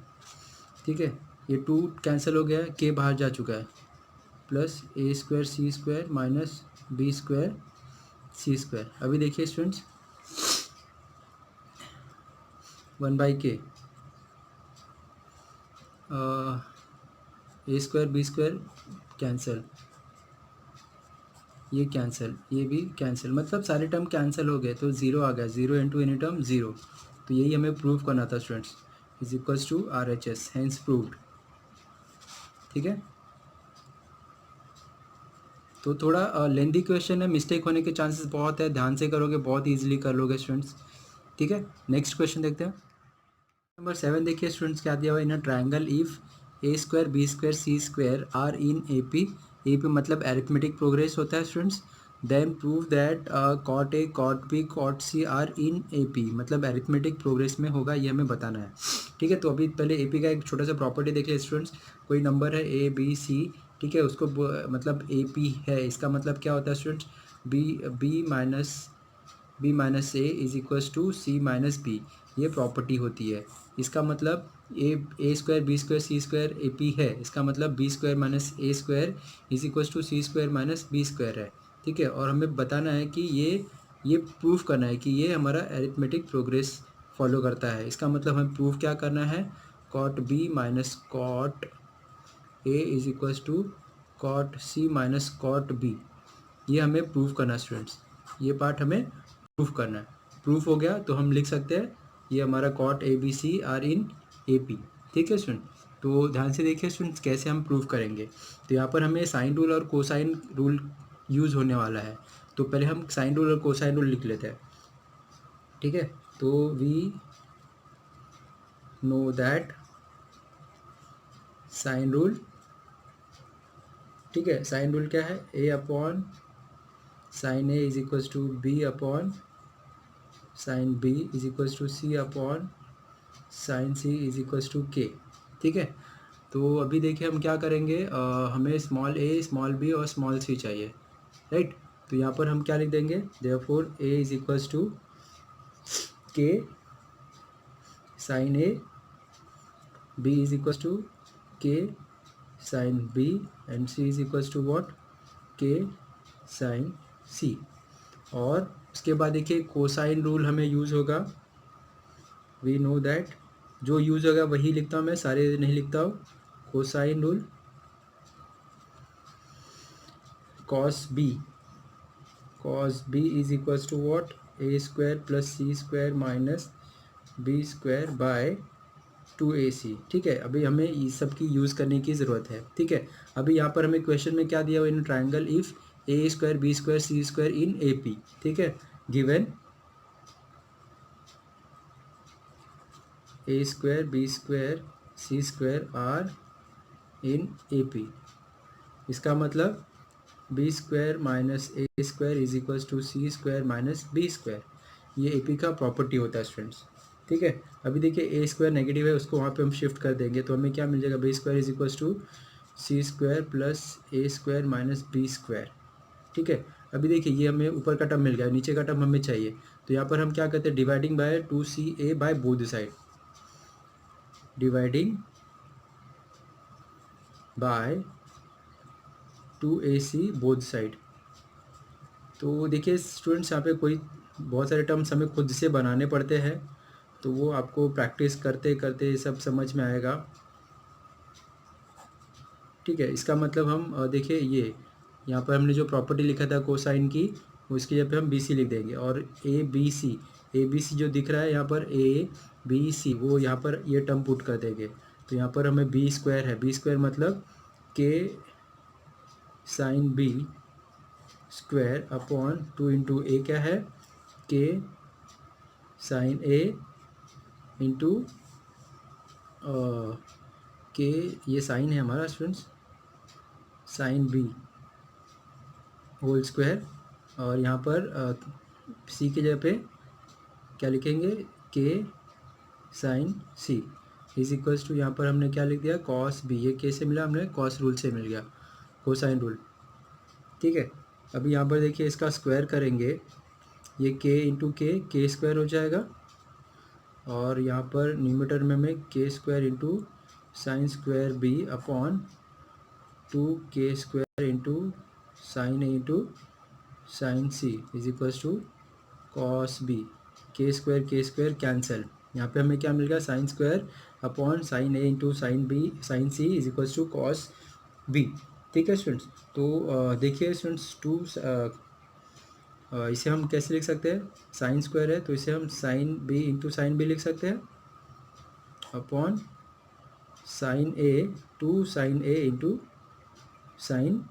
ठीक है, ये 2 कैंसिल हो गया, के बाहर जा चुका है, प्लस ए स्क्वायर सी स्क्वायर माइनस बी स्क्वायर सी स्क्वायर। अभी देखिए स्टूडेंट्स, 1/के ए स्क्वायर बी स्क्वायर कैंसिल, ये कैंसिल, ये भी कैंसिल, मतलब सारे टर्म कैंसिल हो गए, तो 0 आ गया, 0 इंटू एनी टर्म 0। तो यही हमें प्रूव करना था students, is equals to RHS, hence proved. ठीक है, तो थोड़ा लेंदी क्वेश्चन है, मिस्टेक होने के चांसेस बहुत है, ध्यान से करोगे बहुत ईजिली कर लोगे स्टूडेंट्स। ठीक है, नेक्स्ट क्वेश्चन देखते हैं। नंबर 7 देखिए स्टूडेंट्स, क्या दिया हुआ in a triangle if a square B square C square are in AP, AP मतलब अरिथमेटिक प्रोग्रेस होता है students, then prove that cot a cot b cot c are in AP, मतलब arithmetic progress में होगा, ये हमें बताना है। ठीक है, तो अभी पहले AP का एक छोटा सा प्रॉपर्टी देख लिया स्टूडेंट्स। कोई नंबर है ABC, ठीक है, उसको मतलब AP है, इसका मतलब क्या होता है students, b minus a is equals to c minus b, ये प्रॉपर्टी होती है। इसका मतलब a square B square C square AP है, इसका मतलब b square minus A square is equals to C square minus b square है। ठीक है, और हमें बताना है कि ये प्रूफ करना है कि ये हमारा अरिथमेटिक प्रोग्रेस फॉलो करता है। इसका मतलब हमें प्रूफ क्या करना है, cot b minus cot a is equals to cot c minus cot b, ये हमें प्रूफ करना है स्टूडेंट्स, ये पार्ट हमें प्रूफ करना है। प्रूफ हो गया तो हम लिख सकते हैं ये हमारा cot ABC are in AP। ठीक है स्टूडेंट, तो ध्यान से देखिए स्टूडेंट्स कैसे हम प्रूफ करेंगे। तो यहाँ पर हमें साइन रूल और कोसाइन रूल यूज़ होने वाला है, तो पहले हम साइन रूल और कोसाइन रूल लिख लेते हैं। ठीक है, तो we know that sine rule, ठीक है, साइन रूल क्या है, A upon sine A is equals to B upon sine B is equals to C upon sine C is equals to K। ठीक है, तो अभी देखिए हम क्या करेंगे, हमें स्मॉल a स्मॉल b और स्मॉल c चाहिए, राइट। तो यहाँ पर हम क्या लिख देंगे, therefore a is equals to K sine A, b is equals to K sine B and c is equals to what, K sine C। और उसके बाद देखिए कोसाइन रूल हमें यूज़ होगा, वी नो दैट, जो यूज़ होगा वही लिखता हूँ मैं, सारे नहीं लिखता हूँ। Cosine rule cos B is equals to what, a square plus C square minus b square by 2AC। ठीक है, अभी हमें इस सब की यूज़ करने की ज़रूरत है। ठीक है, अभी यहाँ पर हमें क्वेश्चन में क्या दिया हुआ, in triangle if a square B square C square in AP। ठीक है, given a square B square C square are in AP, इसका मतलब b square minus A square is equals to C square minus b square, ये AP का property होता है students. ठीक है, अभी देखिए ए स्क्वायर नेगेटिव है, उसको वहाँ पे हम शिफ्ट कर देंगे, तो हमें क्या मिल जाएगा, b square is equals to C square plus A square minus b square. ठीक है, अभी देखिए ये हमें ऊपर का टर्म मिल गया, नीचे का टर्म हमें चाहिए, तो यहाँ पर हम क्या करते हैं, dividing by 2CA by both side, dividing by 2AC both side. तो देखिए स्टूडेंट्स, यहाँ पे कोई बहुत सारे टर्म्स हमें खुद से बनाने पड़ते हैं, तो वो आपको प्रैक्टिस करते करते सब समझ में आएगा। ठीक है, इसका मतलब हम देखिए ये यहाँ पर हमने जो प्रॉपर्टी लिखा था कोसाइन की, उसकी जगह पे हम BC लिख देंगे, और ABC ए बी सी जो दिख रहा है यहाँ पर ए बी सी, वो यहाँ पर ये टर्म पुट कर देंगे। तो यहाँ पर हमें बी स्क्वायर है, बी स्क्वायर मतलब k sine b square upon 2 into a क्या है, के साइन ए इंटू के, ये साइन है हमारा students, sine b whole square, और यहाँ पर सी की जगह पे क्या लिखेंगे, k sine c is equals to, यहाँ पर हमने क्या लिख दिया, कॉस बी। ये कैसे मिला, हमने कॉस रूल से मिल गया, कोसाइन रूल। ठीक है, अभी यहाँ पर देखिए इसका स्क्वायर करेंगे, ये के इंटू के स्क्वायर हो जाएगा, और यहाँ पर न्यूमरेटर में हमें k square into sine square b upon 2 square into sine a into sine c is equals to cos b. K square cancel, यहाँ पे हमें क्या मिल गया, sine square upon sine a into sine b sine c is equals to cos b. ठीक है students, तो देखिए स्टूडेंट्स इसे हम कैसे लिख सकते हैं, साइन स्क्वायर है तो इसे हम sine b into sine b लिख सकते हैं upon sine a into sine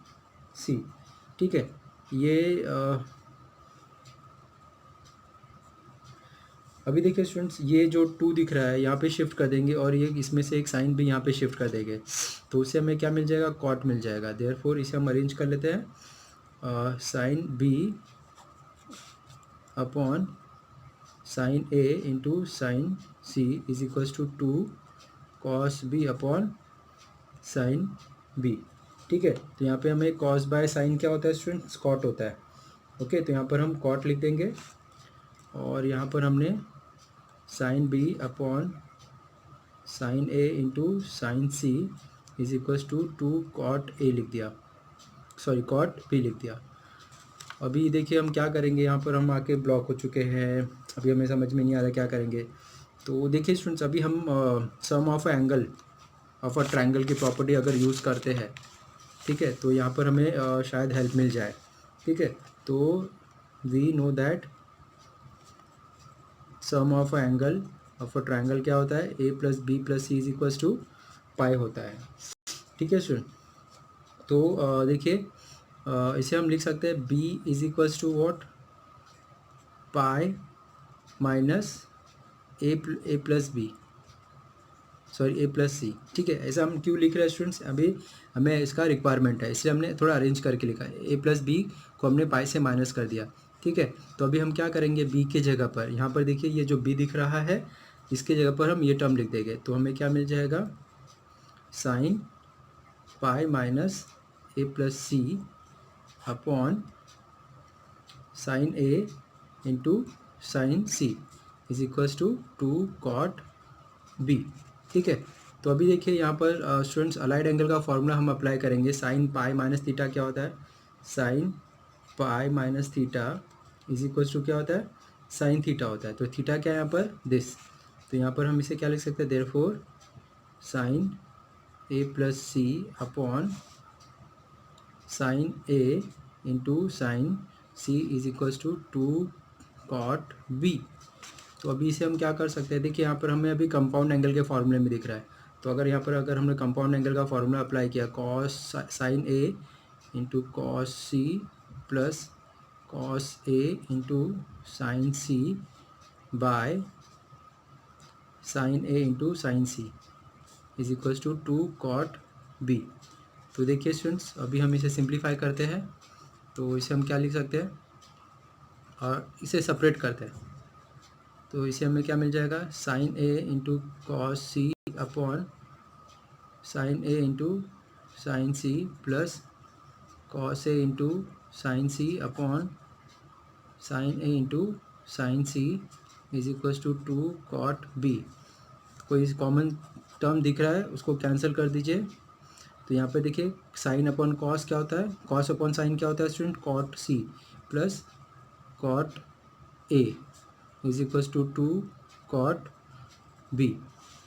c. ठीक है, ये अभी देखिए स्टूडेंट्स, ये जो 2 दिख रहा है यहाँ पे शिफ्ट कर देंगे, और ये इसमें से एक साइन भी यहाँ पे शिफ्ट कर देंगे, तो उससे हमें क्या मिल जाएगा, कॉट मिल जाएगा। देयरफॉर इसे हम अरेंज कर लेते हैं, sine b upon sine a into sine c is equals to 2 cos b upon sine b. ठीक है, तो यहाँ पे हमें कॉस बाय साइन क्या होता है स्टूडेंट्स, कॉट होता है। ओके, तो यहाँ पर हम कॉट लिख देंगे, और यहाँ पर हमने sine b upon sine a into sine c is equals to 2 cot a लिख दिया, सॉरी कॉट बी लिख दिया। अभी देखिए हम क्या करेंगे, यहाँ पर हम आके ब्लॉक हो चुके हैं, अभी हमें समझ में नहीं आ रहा क्या करेंगे। तो देखिए स्टूडेंट्स, अभी हम sum of angle of a triangle की प्रॉपर्टी अगर यूज़ करते हैं, ठीक है, तो यहाँ पर हमें शायद हेल्प मिल जाए। ठीक है, तो we know that sum of angle of a triangle क्या होता है, a plus B plus C is equals to pi होता है। ठीक है स्टूडेंट, तो देखिए इसे हम लिख सकते हैं b is equals to what, pi minus a plus b, sorry a plus c. ठीक है, ऐसा हम क्यों लिख रहे हैं स्टूडेंट्स, अभी हमें इसका रिक्वायरमेंट है, इसलिए हमने थोड़ा अरेंज करके लिखा है। ए प्लस बी को हमने पाई से माइनस कर दिया। ठीक है, तो अभी हम क्या करेंगे, बी के जगह पर यहाँ पर देखिए ये जो बी दिख रहा है, इसके जगह पर हम ये टर्म लिख देंगे, तो हमें क्या मिल जाएगा, sine pi minus a plus c upon sine a into sine c is equals to 2 cot b. ठीक है, तो अभी देखिए यहाँ पर स्टूडेंट्स अलाइड एंगल का फॉर्मूला हम अप्लाई करेंगे। साइन पाई माइनस थीटा क्या होता है, sine pi minus theta is equals to क्या होता है, साइन थीटा होता है। तो थीटा क्या है यहाँ पर, दिस, तो यहाँ पर हम इसे क्या लिख सकते हैं, therefore sine a plus c upon sine a into sine c is equals to 2 cot b. तो अभी इसे हम क्या कर सकते हैं, देखिए यहाँ पर हमें अभी कंपाउंड एंगल के फॉर्मूले में दिख रहा है, तो अगर यहाँ पर अगर हमने कंपाउंड एंगल का फॉर्मूला अप्लाई किया, cos sine a into cos c plus cos a into sine c by sine a into sine c is equals to 2 cot b. तो देखिए स्टूडेंट्स, अभी हम इसे सिंप्लीफाई करते हैं, तो इसे हम क्या लिख सकते हैं, और इसे सेपरेट करते हैं, तो इसे हमें क्या मिल जाएगा, sine a into cos c upon sine a into sine c plus cos a into sine c upon sine a into sine c is equals to 2 cot b. कोई कॉमन टर्म दिख रहा है उसको कैंसिल कर दीजिए, तो यहाँ पे देखिए साइन अपॉन कॉस क्या होता है, कॉस अपॉन साइन क्या होता है student, cot c plus cot a is equals to 2 cot b.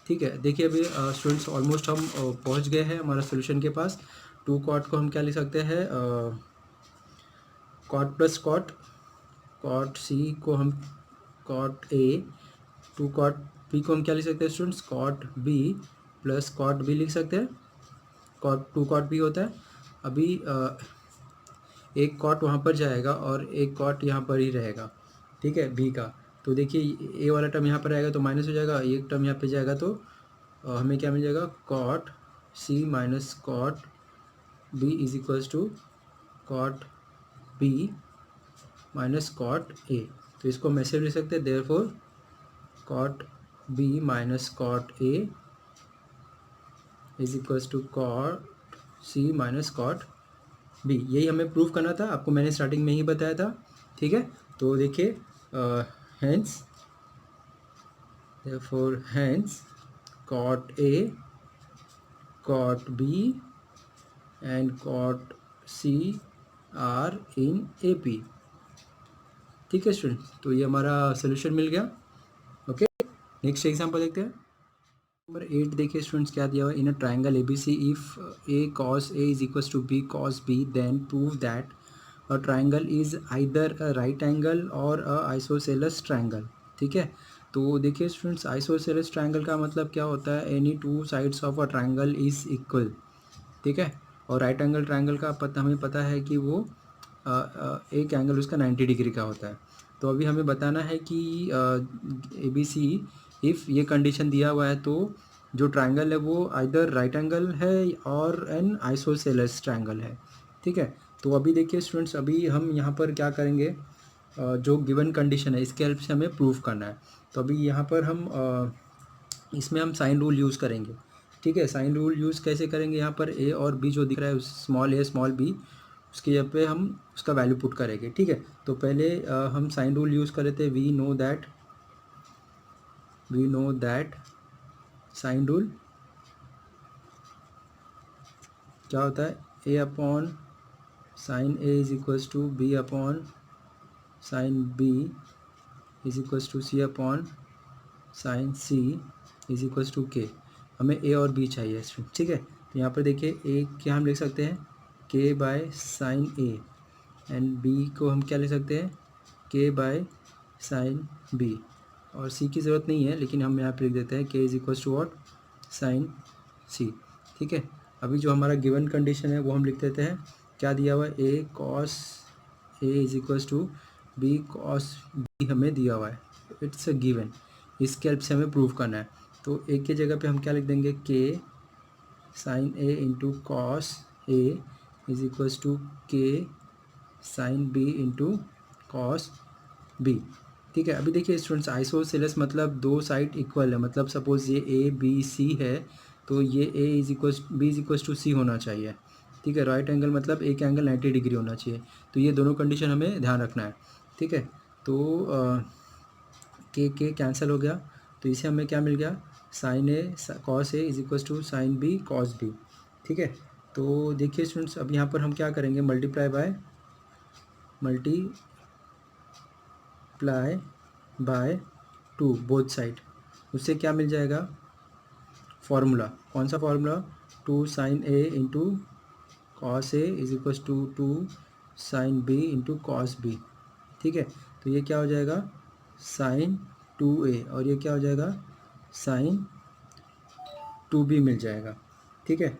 ठीक है, देखिए अभी स्टूडेंट्स ऑलमोस्ट हम पहुंच गए हैं हमारा सोल्यूशन के पास। 2 कॉट को हम क्या लिख सकते हैं, cot plus cot, cot c को हम cot a, two cot b को हम क्या लिख सकते हैं students, cot b plus cot b लिख सकते हैं, कॉट टू कॉट बी होता है। अभी एक कॉट वहाँ पर जाएगा और एक कॉट यहाँ पर ही रहेगा, ठीक है, बी का। तो देखिए ए वाला टर्म यहाँ पर आएगा तो माइनस हो जाएगा, एक टर्म यहाँ पे जाएगा तो हमें क्या मिल जाएगा, cot c minus cot b is equals to cot b minus cot a. तो इसको हम ऐसे लिख सकते हैं, therefore cot b minus cot a is equals to cot c minus cot b. यही हमें प्रूव करना था, आपको मैंने स्टार्टिंग में ही बताया था, ठीक है। तो देखिए hence therefore hence cot A, cot B and cot C are in AP, ठीक है स्टूडेंट। तो ये हमारा सोल्यूशन मिल गया। ओके, नेक्स्ट एग्जांपल देखते हैं। नंबर 8 देखिए स्टूडेंट्स क्या दिया हुआ है, in a triangle ABC if A cos A is equals to B cos B then prove that a triangle is either a right angle or a isosceles triangle, ठीक है। तो देखिए स्टूडेंट्स, आइसोसेलेस ट्रायंगल का मतलब क्या होता है, any two sides of a triangle is equal, ठीक है। और राइट एंगल ट्रायंगल का हमें पता है कि वो एक एंगल उसका 90 डिग्री का होता है। तो अभी हमें बताना है कि ABC इफ़ ये कंडीशन दिया हुआ है तो जो ट्रायंगल है वो आइदर राइट एंगल है और एन आइसोसेलेस ट्रायंगल है, ठीक है। तो अभी देखिए स्टूडेंट्स, अभी हम यहाँ पर क्या करेंगे, जो गिवन कंडीशन है इसके हेल्प से हमें प्रूव करना है। तो अभी यहाँ पर हम इसमें हम साइन रूल यूज़ करेंगे, ठीक है। साइन रूल यूज़ कैसे करेंगे, यहाँ पर ए और बी जो दिख रहा है स्मॉल ए स्मॉल बी, उसके जगह पे हम उसका वैल्यू पुट करेंगे, ठीक है। तो पहले हम साइन रूल यूज़ कर रहे थे, we know that sine rule क्या होता है, a upon sine a is equals to b upon sine b is equals to c upon sine c is equals to k. हमें ए और बी चाहिए इसमें, ठीक है। तो यहाँ पर देखिए ए क्या हम लिख सकते हैं, k by sine a, and b को हम क्या लिख सकते हैं, के बाय साइन बी। और सी की ज़रूरत नहीं है लेकिन हम यहाँ पर लिख देते हैं k is equals to what, sine c, ठीक है। अभी जो हमारा गिवन कंडीशन है वो हम लिख देते हैं, क्या दिया हुआ है, a cos a is equals to b cos B हमें दिया हुआ है, इट्स अ गिवन। इसके हेल्प से हमें प्रूव करना है। तो ए की जगह पे हम क्या लिख देंगे, k sine a into cos a is equals to के sine b into cos b, ठीक है। अभी देखिए स्टूडेंट्स, आइसोसेलेस मतलब दो साइड इक्वल है, मतलब सपोज ये ए बी सी है तो ये a is equals b is equals to c होना चाहिए, ठीक है। राइट एंगल मतलब एक एंगल 90 डिग्री होना चाहिए। तो ये दोनों कंडीशन हमें ध्यान रखना है, ठीक है। तो के कैंसिल हो गया, तो इसे हमें क्या मिल गया, sine a cos a is equals to sine b cos b, ठीक है। तो देखिए स्टूडेंट्स, अब यहाँ पर हम क्या करेंगे, मल्टीप्लाई बाय 2 बोथ साइड। उससे क्या मिल जाएगा, फॉर्मूला, कौन सा formula, 2 sine a into cos a is equals to 2 sine b into cos b, ठीक है। तो ये क्या हो जाएगा, साइन 2a, और ये क्या हो जाएगा, साइन 2b मिल जाएगा, ठीक है।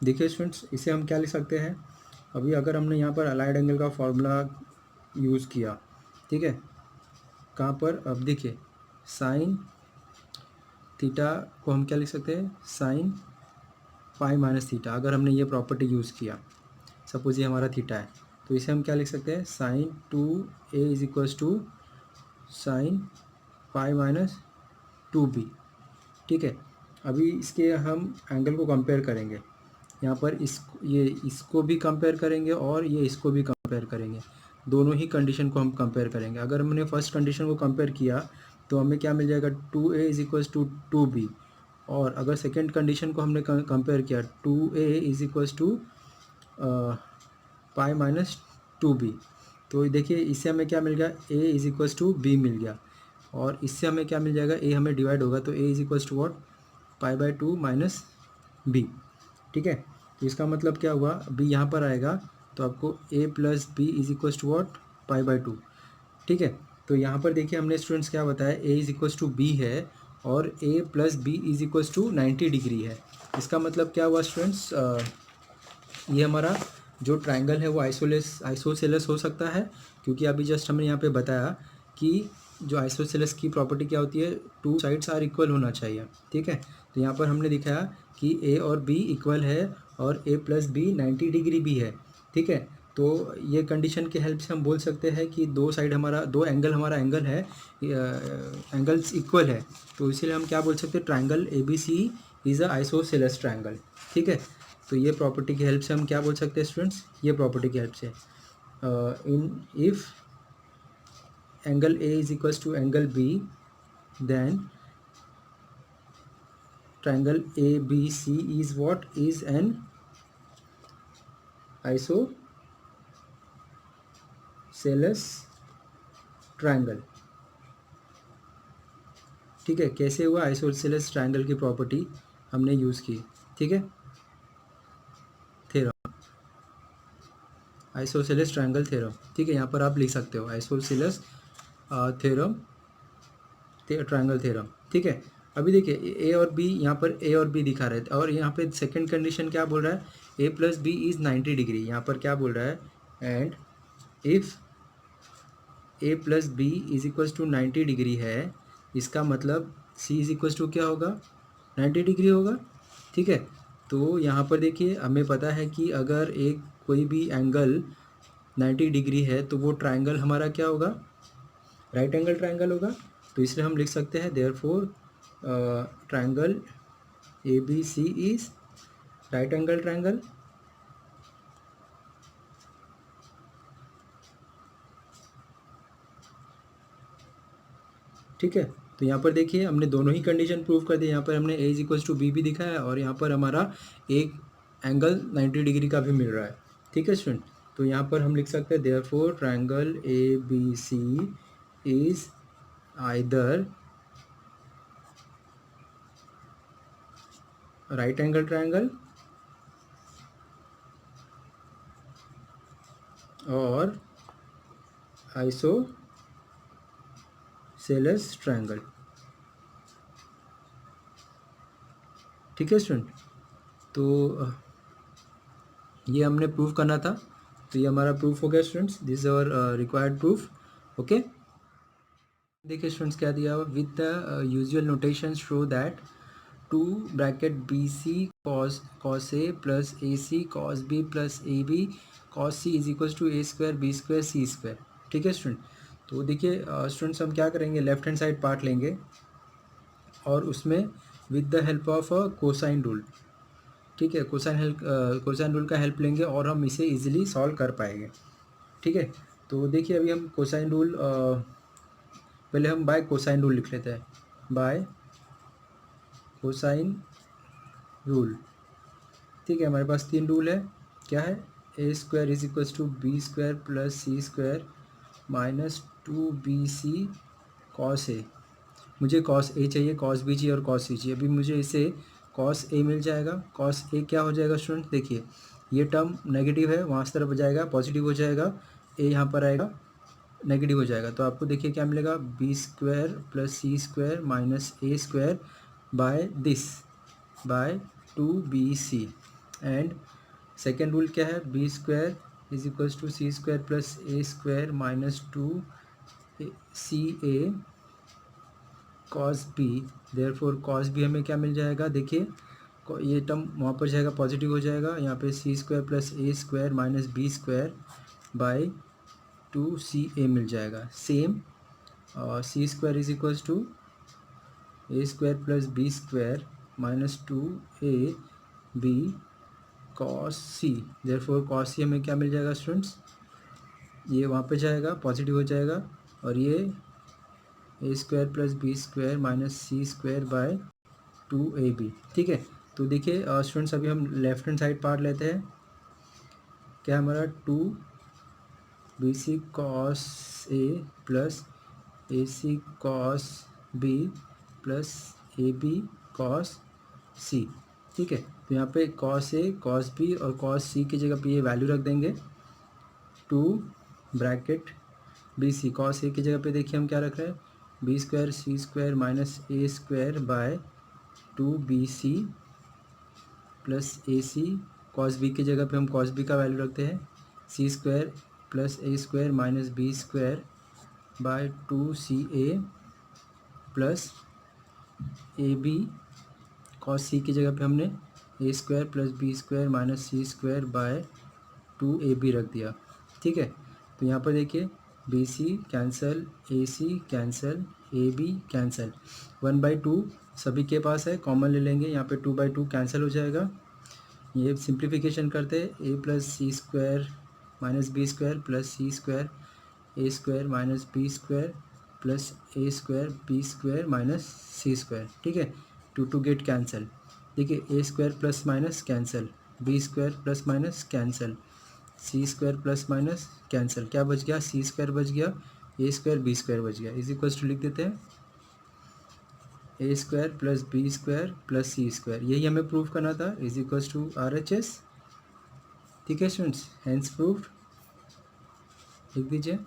देखिए स्टूडेंट्स, इसे हम क्या लिख सकते हैं, अभी अगर हमने यहाँ पर अलाइड एंगल का फॉर्मूला यूज़ किया, ठीक है, कहाँ पर, अब देखिए साइन थीटा को हम क्या लिख सकते हैं, साइन पाई माइनस थीटा। अगर हमने ये प्रॉपर्टी यूज़ किया, सपोज ये हमारा थीटा है, तो इसे हम क्या लिख सकते हैं, sine 2a is equals to sine pi minus 2b, ठीक है। अभी इसके हम एंगल को कंपेयर करेंगे, यहाँ पर इसको भी कंपेयर करेंगे और ये इसको भी कंपेयर करेंगे, दोनों ही कंडीशन को हम कंपेयर करेंगे। अगर हमने फर्स्ट कंडीशन को कंपेयर किया तो हमें क्या मिल जाएगा, 2a is equals to 2b। और अगर सेकेंड कंडीशन को हमने कंपेयर किया, 2a is equals to pi minus 2b, तो देखिए इससे हमें क्या मिल गया, a is equals to b मिल गया। और इससे हमें क्या मिल जाएगा, a हमें डिवाइड होगा तो a is equals to what, pi by 2 minus b, ठीक है। तो इसका मतलब क्या हुआ, b यहाँ पर आएगा तो आपको a plus b is equals to what, pi by 2, ठीक है। तो यहाँ पर देखिए हमने स्टूडेंट्स क्या बताया, a is equals to b है और a plus b is equals to 90 degree है। इसका मतलब क्या हुआ स्टूडेंट्स, ये हमारा जो ट्रायंगल है वो आइसोसेलेस हो सकता है, क्योंकि अभी जस्ट हमने यहाँ पे बताया कि जो आइसोसेलेस की प्रॉपर्टी क्या होती है, टू साइड्स आर इक्वल होना चाहिए। ठीक है, तो यहाँ पर हमने दिखाया कि ए और बी इक्वल है और ए प्लस बी 90 डिग्री भी है। ठीक है, तो ये कंडीशन के हेल्प से हम बोल सकते हैं कि दो एंगल हमारा एंगल है, एंगल्स इक्वल है, तो इसीलिए हम क्या बोल सकते हैं, triangle A B c is a isosceles triangle. ठीक है, तो ये प्रॉपर्टी की हेल्प से हम क्या बोल सकते हैं स्टूडेंट्स, ये प्रॉपर्टी की हेल्प से in if angle a is equals to angle b then triangle ABC is what, is an isosceles triangle। ठीक है, कैसे हुआ, आइसोसेलेस ट्रायंगल की प्रॉपर्टी हमने यूज़ की। ठीक है, थ्योरम, आइसोसेलेस ट्रायंगल थ्योरम। ठीक है, यहाँ पर आप लिख सकते हो आइसोसेलेस थ्योरम, ट्रायंगल थ्योरम। ठीक है, अभी देखिए ए और बी, यहाँ पर ए और बी दिखा रहे थे और यहाँ पे सेकंड कंडीशन क्या बोल रहा है, a plus b is 90 degree. यहाँ पर क्या बोल रहा है, and if a plus b is equals to 90 degree है, इसका मतलब सी इज इक्वल्स टू क्या होगा, 90 डिग्री होगा। ठीक है, तो यहाँ पर देखिए हमें पता है कि अगर एक कोई भी एंगल 90 डिग्री है तो वो ट्रायंगल हमारा क्या होगा, राइट एंगल ट्रायंगल होगा। तो इसलिए हम लिख सकते हैं therefore triangle A B C is right angle triangle. ठीक है, तो यहाँ पर देखिए हमने दोनों ही कंडीशन प्रूव कर दी। यहाँ पर हमने ए इज इक्वल्स टू बी भी दिखाया और यहाँ पर हमारा एक एंगल 90 डिग्री का भी मिल रहा है। ठीक है स्टूडेंट, तो यहाँ पर हम लिख सकते हैं therefore triangle A B C is either right angle triangle और आइसोसेलेस ट्रायंगल। ठीक है स्टूडेंट, तो ये हमने प्रूव करना था, तो ये हमारा प्रूफ हो गया students, this is our required proof. Okay, देखिए स्टूडेंट्स क्या दिया हुआ, with the usual notation show that 2 bracket B C cos A plus A C cos B plus A B cos C is equals to A square B square C square. ठीक है student, तो देखिए students हम क्या करेंगे, left hand side part लेंगे और उसमें with the help of a cosine rule. ठीक है, कोसाइन रूल का हेल्प लेंगे और हम इसे इजीली सॉल्व कर पाएंगे। ठीक है, तो देखिए अभी हम कोसाइन रूल, पहले हम बाय कोसाइन रूल लिख लेते हैं, बाय कोसाइन रूल। ठीक है, हमारे पास 3 रूल है, क्या है, ए square is equals to B square plus C square minus 2bc cos a. मुझे कॉस ए चाहिए, कॉस बी चाहिए और कॉस सी चाहिए। अभी मुझे इसे कॉस ए मिल जाएगा, कॉस ए क्या हो जाएगा स्टूडेंट, देखिए ये टर्म नेगेटिव है, वहाँ से तरफ जाएगा पॉजिटिव हो जाएगा, ए यहाँ पर आएगा नेगेटिव हो जाएगा, तो आपको देखिए क्या मिलेगा, B square plus C square minus A square by this, by 2bc। And second rule क्या है, B square is equals to C square plus A square minus 2ca cos B. Therefore cos B हमें क्या मिल जाएगा, देखिए ये term वहाँ पर जाएगा पॉजिटिव हो जाएगा, यहाँ पे c square plus A square minus b square by 2ca मिल जाएगा। Same c square is equals to A square plus B square minus 2ab cos c. Therefore cos c हमें क्या मिल जाएगा स्टूडेंट्स, ये वहाँ पे जाएगा पॉजिटिव हो जाएगा और ये a square plus B square minus C square by 2ab। ठीक है, तो देखिए स्टूडेंट्स अभी हम लेफ्ट हैंड साइड पार्ट लेते हैं, क्या हमारा 2bc cos A plus A C cos B plus A B cos c. ठीक है, तो यहाँ पे कॉस ए कॉस बी और कॉस सी की जगह पे ये वैल्यू रख देंगे, 2 bracket B C cos a की जगह पे देखिए हम क्या रख रहे हैं, b square C square minus A square by 2bc plus A C. Cos b की जगह पे हम कॉस बी का वैल्यू रखते हैं, c square plus A square minus b square by 2ca plus A B. Cos c की जगह पे हमने a square plus B square minus C square by 2ab रख दिया। ठीक है, तो यहाँ पर देखिए b c cancel, a c cancel, a b cancel, 1/2 सभी के पास है, कॉमन ले लेंगे, यहाँ पे 2/2 कैंसिल हो जाएगा। ये सिंप्लीफिकेशन करते a plus C square minus b square plus C square a square minus b square plus A square B square minus C square. ठीक है, 2 गेट कैंसिल। देखिए a square plus minus cancel, b square plus minus cancel, c square plus minus cancel, क्या बच गया, सी square बच गया, ए square B square बच गया। इज इक्वल्स टू लिख देते हैं a square plus B square plus C square, यही हमें प्रूव करना था, इज इक्वल्स टू RHS। ठीक है स्टूडेंट्स, हेंस प्रूव्ड लिख दीजिए।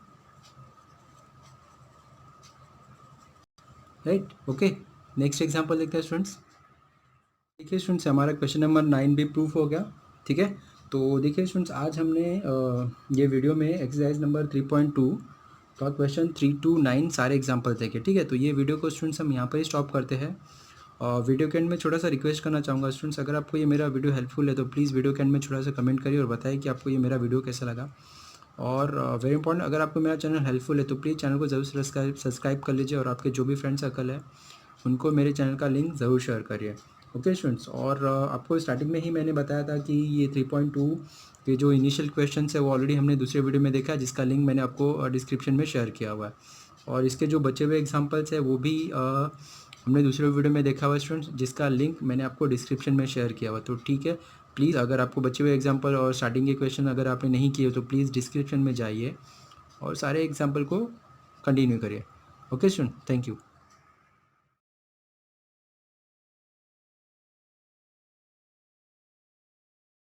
राइट, ओके, नेक्स्ट एग्जांपल देखते हैं स्टूडेंट्स। देखिए स्टूडेंट्स, हमारा क्वेश्चन नंबर 9 भी प्रूफ हो गया। ठीक है, तो देखिए स्टूडेंट्स, आज हमने ये वीडियो में एक्सरसाइज नंबर 3.2 का क्वेश्चन 3 to 9 सारे एग्जांपल देखे। ठीक है, तो ये वीडियो को स्टूडेंट्स हम यहाँ पर ही स्टॉप करते हैं। और वीडियो के एंड में छोटा सा रिक्वेस्ट करना चाहूँगा स्टूडेंट्स, अगर आपको ये मेरा वीडियो हेल्पफुल है तो प्लीज़ वीडियो के एंड में छोटा सा कमेंट करिए और बताइए कि आपको ये मेरा वीडियो कैसा लगा। और वेरी इंपॉर्टेंट, अगर आपको मेरा चैनल हेल्पफुल है तो प्लीज़ चैनल को ज़रूर सब्सक्राइब कर लीजिए और आपके जो भी फ्रेंड सर्कल है उनको मेरे चैनल का लिंक ज़रूर शेयर करिए। ओके स्टूडेंट्स, और आपको स्टार्टिंग में ही मैंने बताया था कि ये 3.2 के जो इनिशियल क्वेश्चन है वो ऑलरेडी हमने दूसरे वीडियो में देखा है, जिसका लिंक मैंने आपको डिस्क्रिप्शन में शेयर किया हुआ है। और इसके जो बचे हुए एग्जांपल्स है वो भी हमने दूसरे वीडियो में देखा हुआ स्टूडेंट्स, जिसका लिंक मैंने आपको डिस्क्रिप्शन में शेयर किया हुआ। तो ठीक है, प्लीज़ अगर आपको बचे हुए एग्जांपल और स्टार्टिंग के क्वेश्चन अगर आपने नहीं किए तो प्लीज़ डिस्क्रिप्शन में जाइए और सारे एग्जांपल को कंटिन्यू करिए। Okay student, thank you.